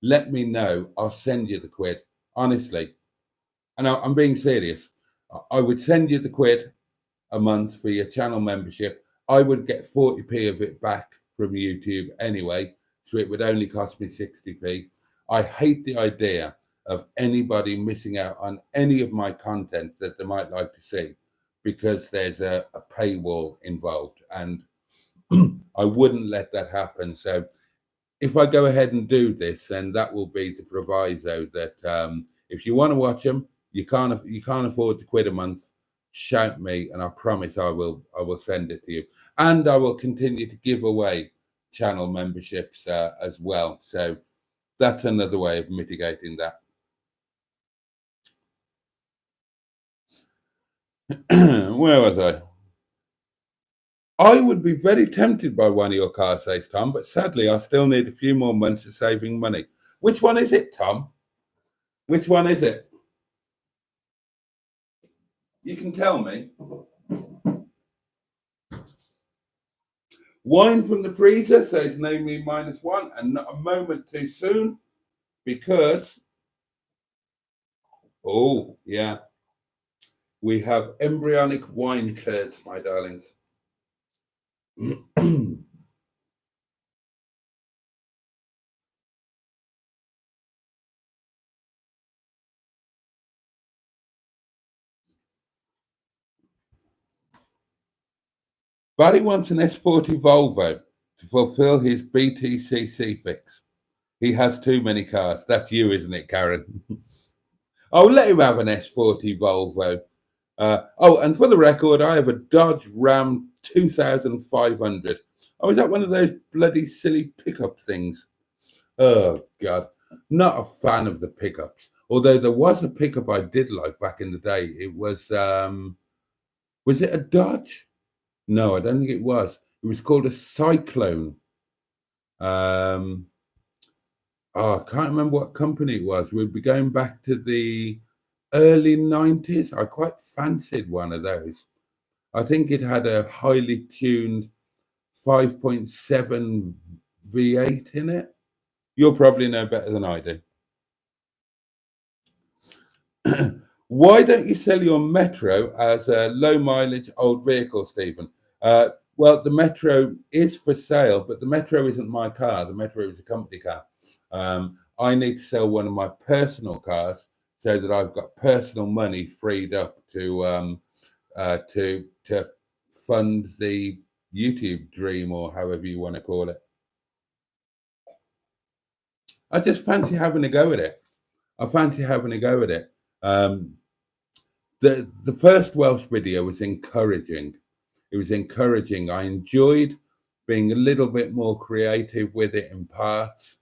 let me know. I'll send you the quid. Honestly, and I'm being serious. I would send you the quid a month for your channel membership. I would get 40p of it back from YouTube anyway, so it would only cost me 60p. I hate the idea of anybody missing out on any of my content that they might like to see because there's a paywall involved, and I wouldn't let that happen. So if I go ahead and do this, then that will be the proviso that if you want to watch them, you can't afford the quid a month, shout me, and I promise I will send it to you. And I will continue to give away channel memberships as well. So that's another way of mitigating that. Where was I? I would be very tempted by one of your cars, says Tom, but sadly I still need a few more months of saving money. Which one is it, Tom? Which one is it? You can tell me. Wine from the freezer, says namely -1, and not a moment too soon, because, oh, yeah. We have embryonic wine curds, my darlings. Barry wants an S40 Volvo to fulfill his BTCC fix. He has too many cars. That's you, isn't it, Karen? Oh, let him have an S40 Volvo. And for the record, I have a Dodge Ram 2500. Oh, is that one of those bloody silly pickup things? Oh, God. Not a fan of the pickups. Although there was a pickup I did like back in the day. It was it a Dodge? No, I don't think it was. It was called a Cyclone. I can't remember what company it was. We'd be going back to the early 90s. I quite fancied one of those. I think it had a highly tuned 5.7 V8 in it. You'll probably know better than I do. Why don't you sell your Metro as a low mileage old vehicle, Stephen? Well, the Metro is for sale, but the Metro isn't my car. The Metro is a company car. I need to sell one of my personal cars so that I've got personal money freed up to fund the YouTube dream, or however you want to call it. I just fancy having a go at it. The first Welsh video was encouraging. It was encouraging. I enjoyed being a little bit more creative with it in parts.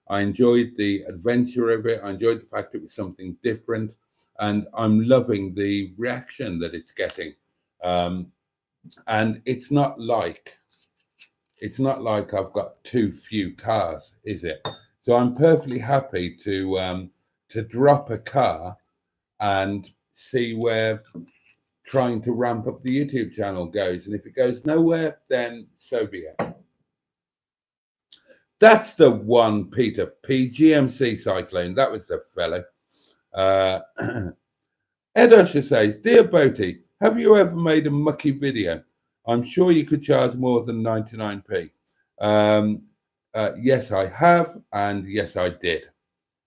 I enjoyed the adventure of it. I enjoyed the fact it was something different, and I'm loving the reaction that it's getting. And it's not like I've got too few cars, is it? So I'm perfectly happy to drop a car and see where trying to ramp up the YouTube channel goes. And if it goes nowhere, then so be it. That's the one, Peter P. GMC Cyclone. That was the fellow. Ed Usher says, Dear Boaty, have you ever made a mucky video? I'm sure you could charge more than 99p. Yes, I have. And yes, I did,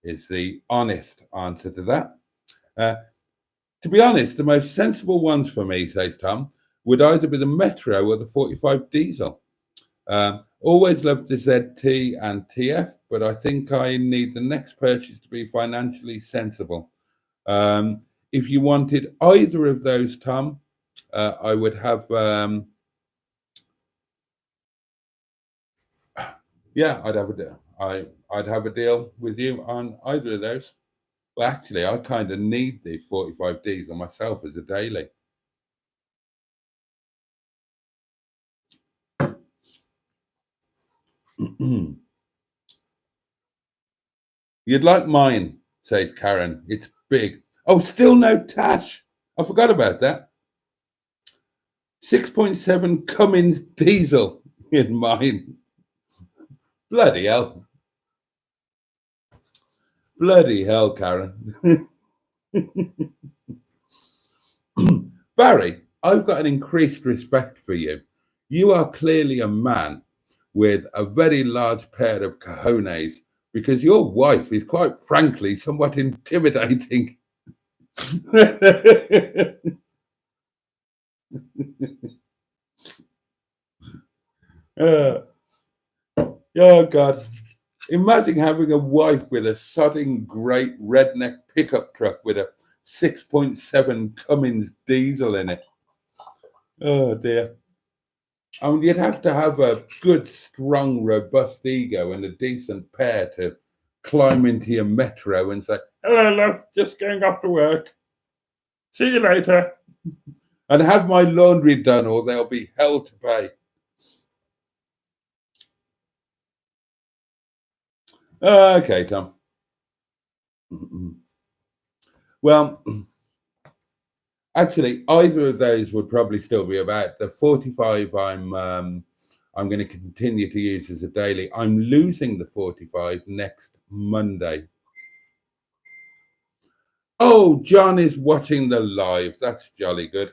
is the honest answer to that. To be honest, the most sensible ones for me, says Tom, would either be the Metro or the 45 diesel. Always loved the ZT and TF, but I think I need the next purchase to be financially sensible. If you wanted either of those, Tom, I would have, I'd have a deal. I'd have a deal with you on either of those. Well, actually, I kind of need the 45 diesel myself as a daily. You'd like mine, says Karen. It's big. Oh, still no Tash. I forgot about that. 6.7 Cummins diesel in mine. Bloody hell. Bloody hell, Karen. Barry, I've got an increased respect for you. You are clearly a man with a very large pair of cojones, because your wife is quite frankly somewhat intimidating. Oh, God. Imagine having a wife with a sodding great redneck pickup truck with a 6.7 Cummins diesel in it. Oh, dear. I mean, you'd have to have a good, strong, robust ego and a decent pair to climb into your Metro and say, hello, love, just going off to work. See you later. And have my laundry done, or there'll be hell to pay. Okay, Tom. Well, actually, either of those would probably still be about. The 45 I'm going to continue to use as a daily. I'm losing the 45 next Monday. Oh, John is watching the live. That's jolly good.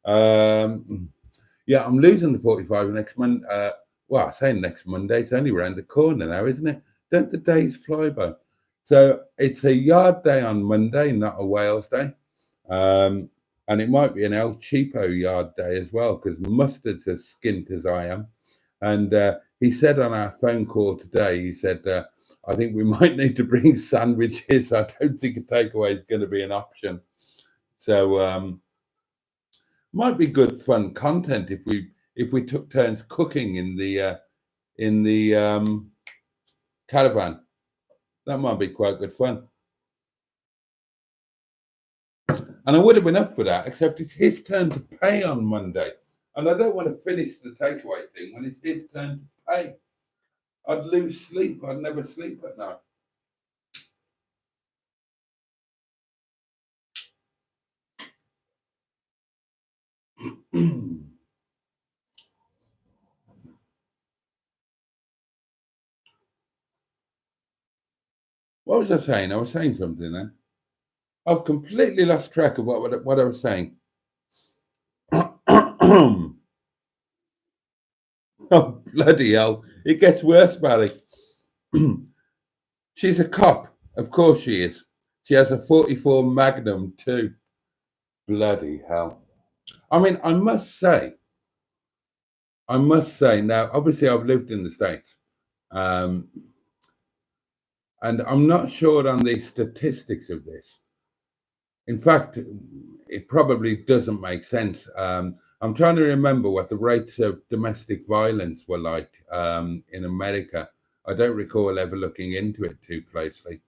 Yeah, I'm losing the 45 next Monday. Well, I say next Monday. It's only around the corner now, isn't it? Don't the days fly by? So it's a yard day on Monday, not a Wales day. And it might be an El Cheapo yard day as well, because Mustard's as skint as I am. And he said on our phone call today, he said, I think we might need to bring sandwiches. I don't think a takeaway is going to be an option. So might be good fun content if we took turns cooking in the caravan. That might be quite good fun. And I would have been up for that, except it's his turn to pay on Monday. And I don't want to finish the takeaway thing when it's his turn to pay. I'd lose sleep. I'd never sleep at night. What was I saying? I was saying something then. I've completely lost track of what I was saying. Oh, bloody hell. It gets worse, Barry. She's a cop. Of course she is. She has a 44 Magnum too. Bloody hell. I mean, I must say, now, obviously I've lived in the States. And I'm not sure on the statistics of this. In fact, it probably doesn't make sense. I'm trying to remember what the rates of domestic violence were like in America. I don't recall ever looking into it too closely.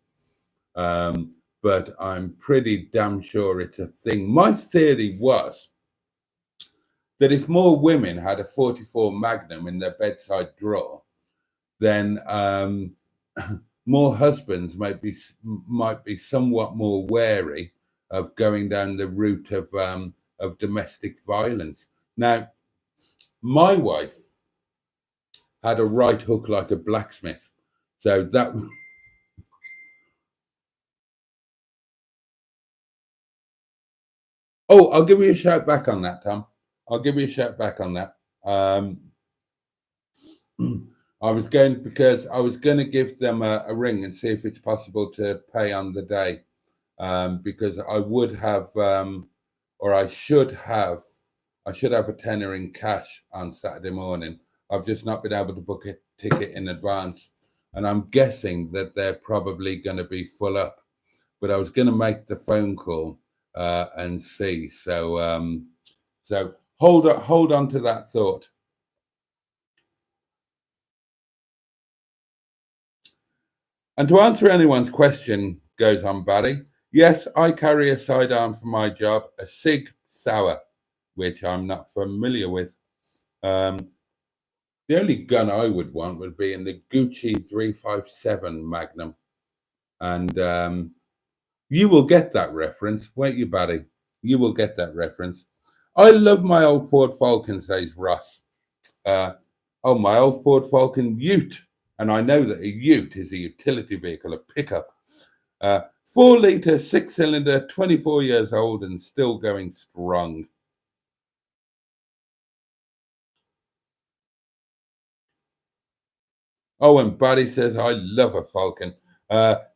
But I'm pretty damn sure it's a thing. My theory was that if more women had a 44 Magnum in their bedside drawer, then more husbands might be somewhat more wary of going down the route of domestic violence. Now, my wife had a right hook like a blacksmith, so that. Oh, I'll give you a shout back on that, Tom. I'll give you a shout back on that. I was going to give them a ring and see if it's possible to pay on the day, because I would have, or I should have a tenner in cash on Saturday morning. I've just not been able to book a ticket in advance, and I'm guessing that they're probably going to be full up. But I was going to make the phone call and see. So hold on to that thought. And to answer anyone's question, goes on Barry, yes, I carry a sidearm for my job, a Sig Sauer, which I'm not familiar with. The only gun I would want would be in the Gucci 357 Magnum. And you will get that reference, won't you, Barry? You will get that reference. I love my old Ford Falcon, says Ross. My old Ford Falcon Ute. And I know that a Ute is a utility vehicle, a pickup. 4-litre, 6-cylinder, 24 years old and still going strong. Oh, and Buddy says, I love a Falcon.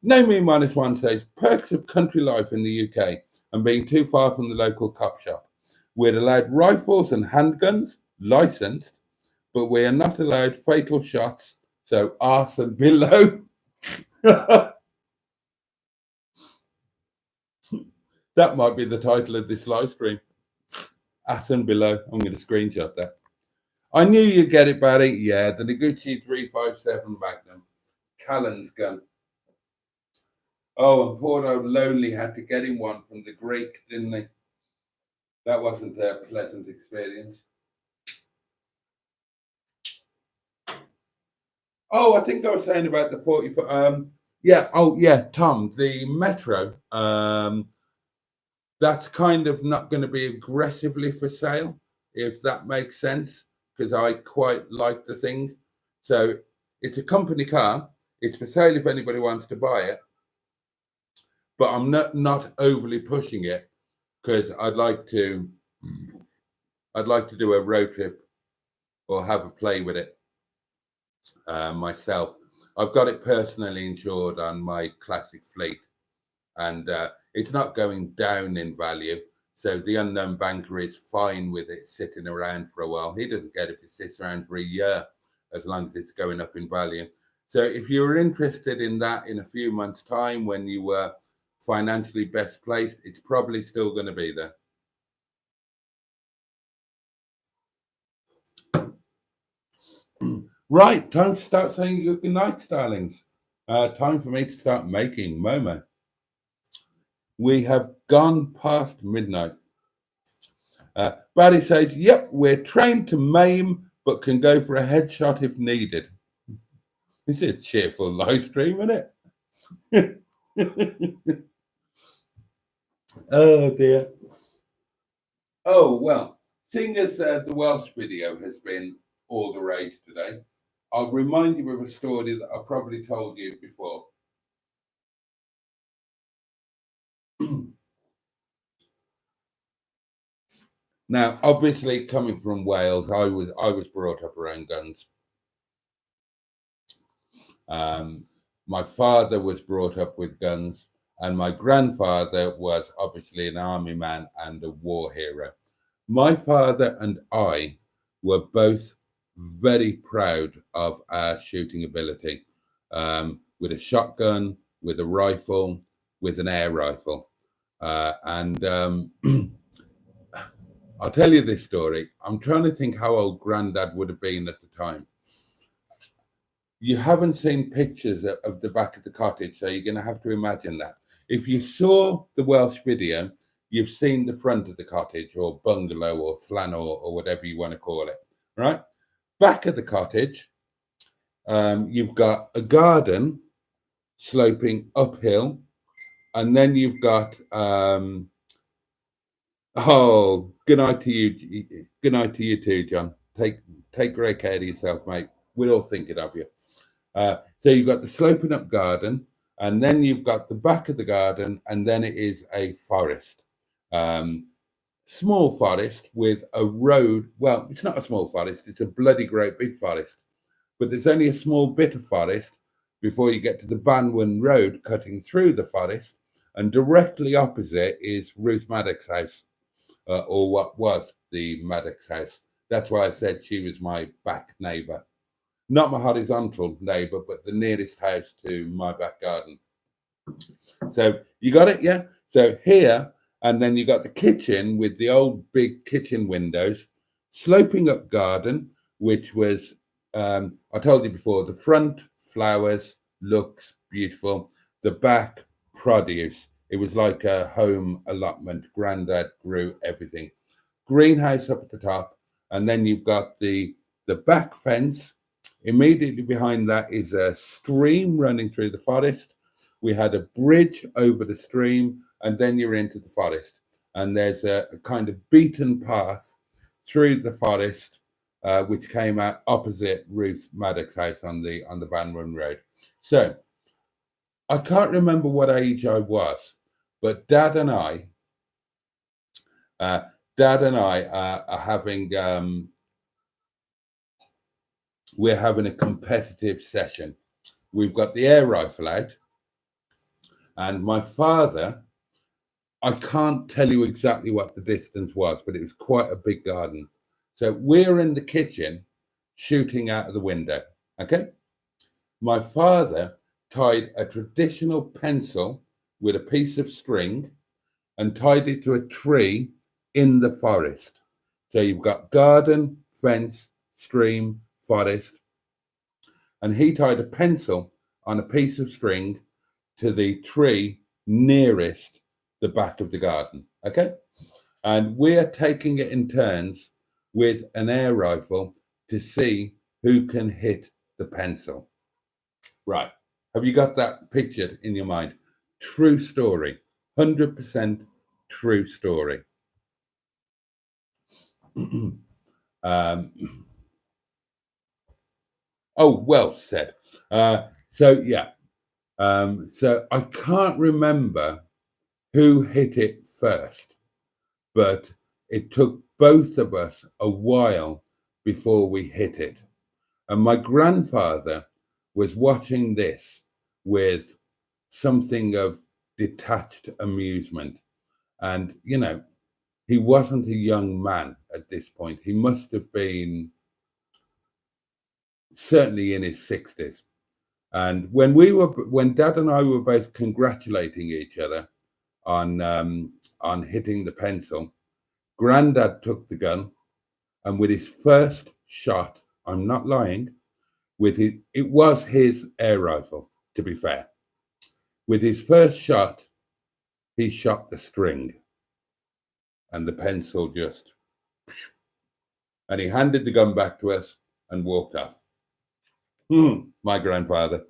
Name Me -1 says, perks of country life in the UK and being too far from the local cop shop. We're allowed rifles and handguns, licensed, but we are not allowed fatal shots, so arse and below. That might be the title of this live stream. Ass and below. I'm going to screenshot that. I knew you'd get it, Barry. Yeah, the Noguchi 357 Magnum. Callan's gun. Oh, and poor old Lonely had to get him one from the Greek, didn't he? That wasn't a pleasant experience. Oh, I think I was saying about the 40. Yeah. Oh, yeah, Tom. The Metro. That's kind of not going to be aggressively for sale, if that makes sense, because I quite like the thing. So it's a company car. It's for sale if anybody wants to buy it. but I'm not overly pushing it because I'd like to do a road trip or have a play with it myself. I've got it personally insured on my classic fleet, and it's not going down in value. So the unknown banker is fine with it sitting around for a while. He doesn't care if it sits around for a year, as long as it's going up in value. So if you were interested in that in a few months' time when you were financially best placed, it's probably still going to be there. Right, time to start saying good night, darlings. Time for me to start making Momo. We have gone past midnight. Boaty says, yep, we're trained to maim, but can go for a headshot if needed. It's a cheerful live stream, isn't it? Oh, dear. Oh, well, seeing as the Welsh video has been all the rage today, I'll remind you of a story that I probably told you before. Now, obviously, coming from Wales, I was brought up around guns. My father was brought up with guns, and my grandfather was obviously an army man and a war hero. My father and I were both very proud of our shooting ability, with a shotgun, with a rifle, with an air rifle. And I'll tell you this story. I'm trying to think how old Grandad would have been at the time. You haven't seen pictures of the back of the cottage, so you're going to have to imagine that. If you saw the Welsh video, you've seen the front of the cottage or bungalow or slan or whatever you want to call it, right? Back of the cottage, you've got a garden sloping uphill, and then you've got oh, good night to you. Good night to you too, John. Take great care of yourself, mate. We're all thinking of you. So you've got the sloping up garden, and then you've got the back of the garden, and then it is a forest. Small forest with a road. Well, it's not a small forest, it's a bloody great big forest. But there's only a small bit of forest before you get to the Banwan Road cutting through the forest, and directly opposite is Ruth Maddox's house, or what was the Maddox house. That's why I said she was my back neighbour. Not my horizontal neighbour, but the nearest house to my back garden. So you got it, yeah? So here, and then you got the kitchen with the old big kitchen windows, sloping up garden, which was, I told you before, the front flowers, looks beautiful. The back produce. It was like a home allotment. Grandad grew everything. Greenhouse up at the top, and then you've got the back fence. Immediately behind that is a stream running through the forest. We had a bridge over the stream, and then you're into the forest. And there's a kind of beaten path through the forest, which came out opposite Ruth Maddox's house on the Banwan Road. So I can't remember what age I was, but Dad and I are having we're having a competitive session. We've got the air rifle out, and my father, I can't tell you exactly what the distance was, but it was quite a big garden. So we're in the kitchen shooting out of the window, okay? My father tied a traditional pencil with a piece of string and tied it to a tree in the forest. So you've got garden, fence, stream, forest, and he tied a pencil on a piece of string to the tree nearest the back of the garden, okay? And we're taking it in turns with an air rifle to see who can hit the pencil. Right, have you got that pictured in your mind? True story, 100% true story. Oh, well said. So yeah, so I can't remember who hit it first, but it took both of us a while before we hit it. And my grandfather was watching this with something of detached amusement. And, you know, he wasn't a young man at this point. He must have been certainly in his 60s. And when Dad and I were both congratulating each other on hitting the pencil, Granddad took the gun, and with his first shot, I'm not lying, it was his air rifle, to be fair. With his first shot, he shot the string, and the pencil just, and he handed the gun back to us and walked off. My grandfather.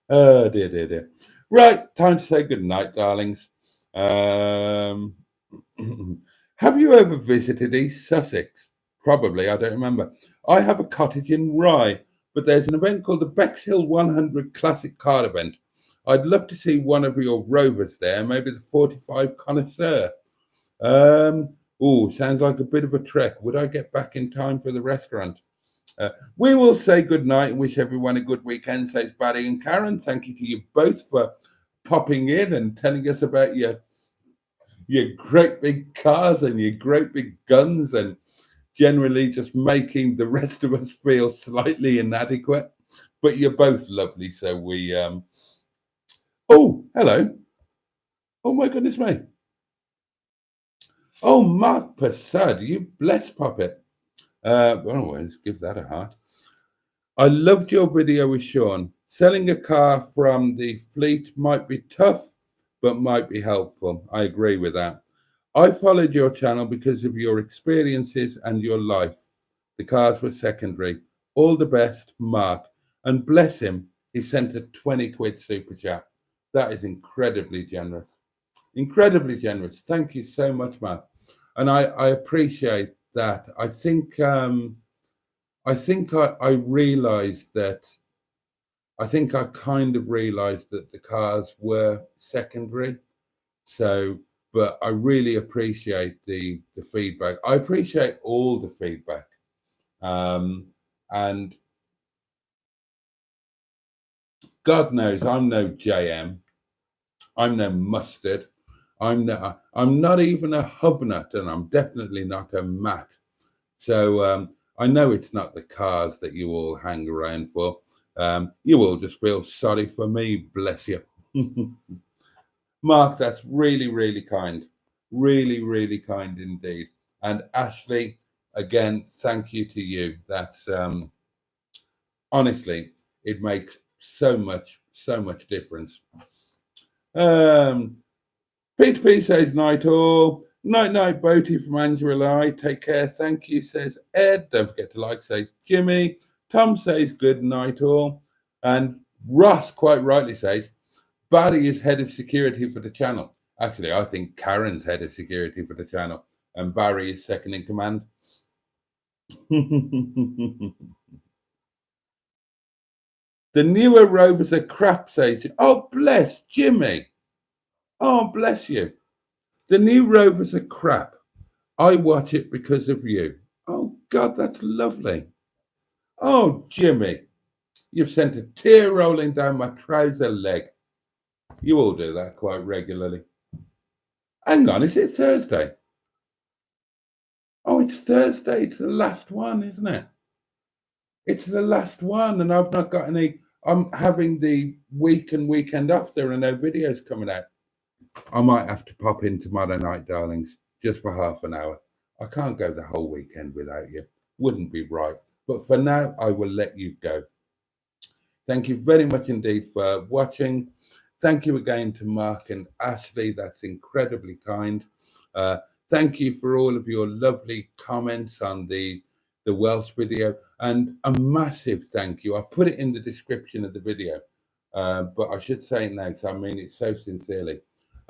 Oh, dear, dear, dear. Right, time to say good night, darlings. Have you ever visited East Sussex? Probably, I don't remember. I have a cottage in Rye, but there's an event called the Bexhill 100 Classic Card Event. I'd love to see one of your rovers there, maybe the 45 Connoisseur. Sounds like a bit of a trek. Would I get back in time for the restaurant? We will say good night and wish everyone a good weekend, says Barry and Karen. Thank you to you both for popping in and telling us about your great big cars and your great big guns, and generally just making the rest of us feel slightly inadequate. But you're both lovely, so we... Oh, hello. Oh, my goodness me. Oh, Mark Passad, you blessed puppet. Let's give that a heart. I loved your video with Sean. Selling a car from the fleet might be tough, but might be helpful. I agree with that. I followed your channel because of your experiences and your life. The cars were secondary. All the best, Mark. And bless him, he sent a 20 quid super chat. That is incredibly generous. Incredibly generous. Thank you so much, Mark. And I appreciate that. I think I realized that. I think I kind of realized that the cars were secondary. So, but I really appreciate the feedback. I appreciate all the feedback. And God knows I'm no JM. I'm no mustard. I'm not even a hubnut, and I'm definitely not a Matt. So I know it's not the cars that you all hang around for. You all just feel sorry for me, bless you. Mark, that's really, really kind. Really, really kind indeed. And Ashley, again, thank you to you. That's honestly, it makes so much difference. Peter P says night all. Night, Boaty from Angela I. Take care. Thank you, says Ed. Don't forget to like, says Jimmy. Tom says good night all. And Ross quite rightly says, Barry is head of security for the channel. Actually, I think Karen's head of security for the channel. And Barry is second in command. The newer rovers are crap, says. Oh, bless Jimmy. Oh, bless you. The new rovers are crap. I watch it because of you. Oh, God, that's lovely. Oh, Jimmy, you've sent a tear rolling down my trouser leg. You all do that quite regularly. Hang on, is it Thursday? Oh, it's Thursday. It's the last one, isn't it? It's the last one, and I've not got any. I'm having the week and weekend off. There are no videos coming out. I might have to pop in tomorrow night, darlings, just for half an hour. I can't go the whole weekend without you. Wouldn't be right. But for now, I will let you go. Thank you very much indeed for watching. Thank you again to Mark and Ashley. That's incredibly kind. Thank you for all of your lovely comments on the Welsh video. And a massive thank you. I put it in the description of the video, but I should say it now because I mean it so sincerely.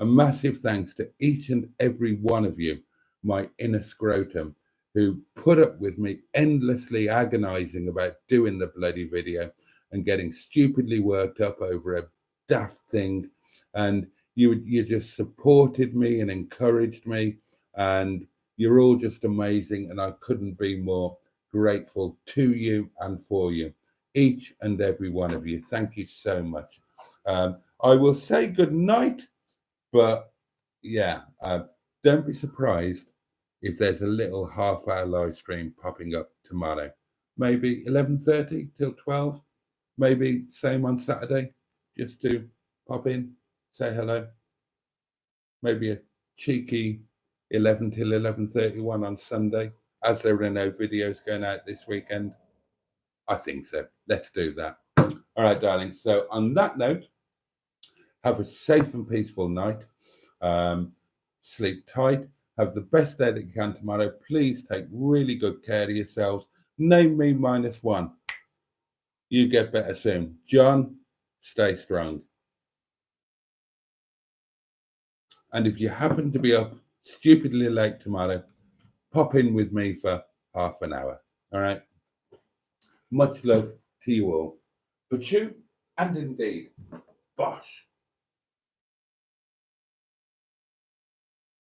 A massive thanks to each and every one of you, my inner scrotum, who put up with me endlessly agonizing about doing the bloody video and getting stupidly worked up over a daft thing. And you just supported me and encouraged me, and you're all just amazing, and I couldn't be more grateful to you and for you, each and every one of you. Thank you so much. I will say good night, but yeah, don't be surprised if there's a little half-hour live stream popping up tomorrow, maybe 11:30 till 12, maybe same on Saturday, just to pop in, say hello. Maybe a cheeky 11 till 11:31 on Sunday, as there are no videos going out this weekend. I think so. Let's do that. All right, darling. So on that note, have a safe and peaceful night. Sleep tight. Have the best day that you can tomorrow. Please take really good care of yourselves. Name me -1. You get better soon. John, stay strong. And if you happen to be up stupidly late tomorrow, pop in with me for half an hour. All right. Much love to you all. But you, and indeed, bosh.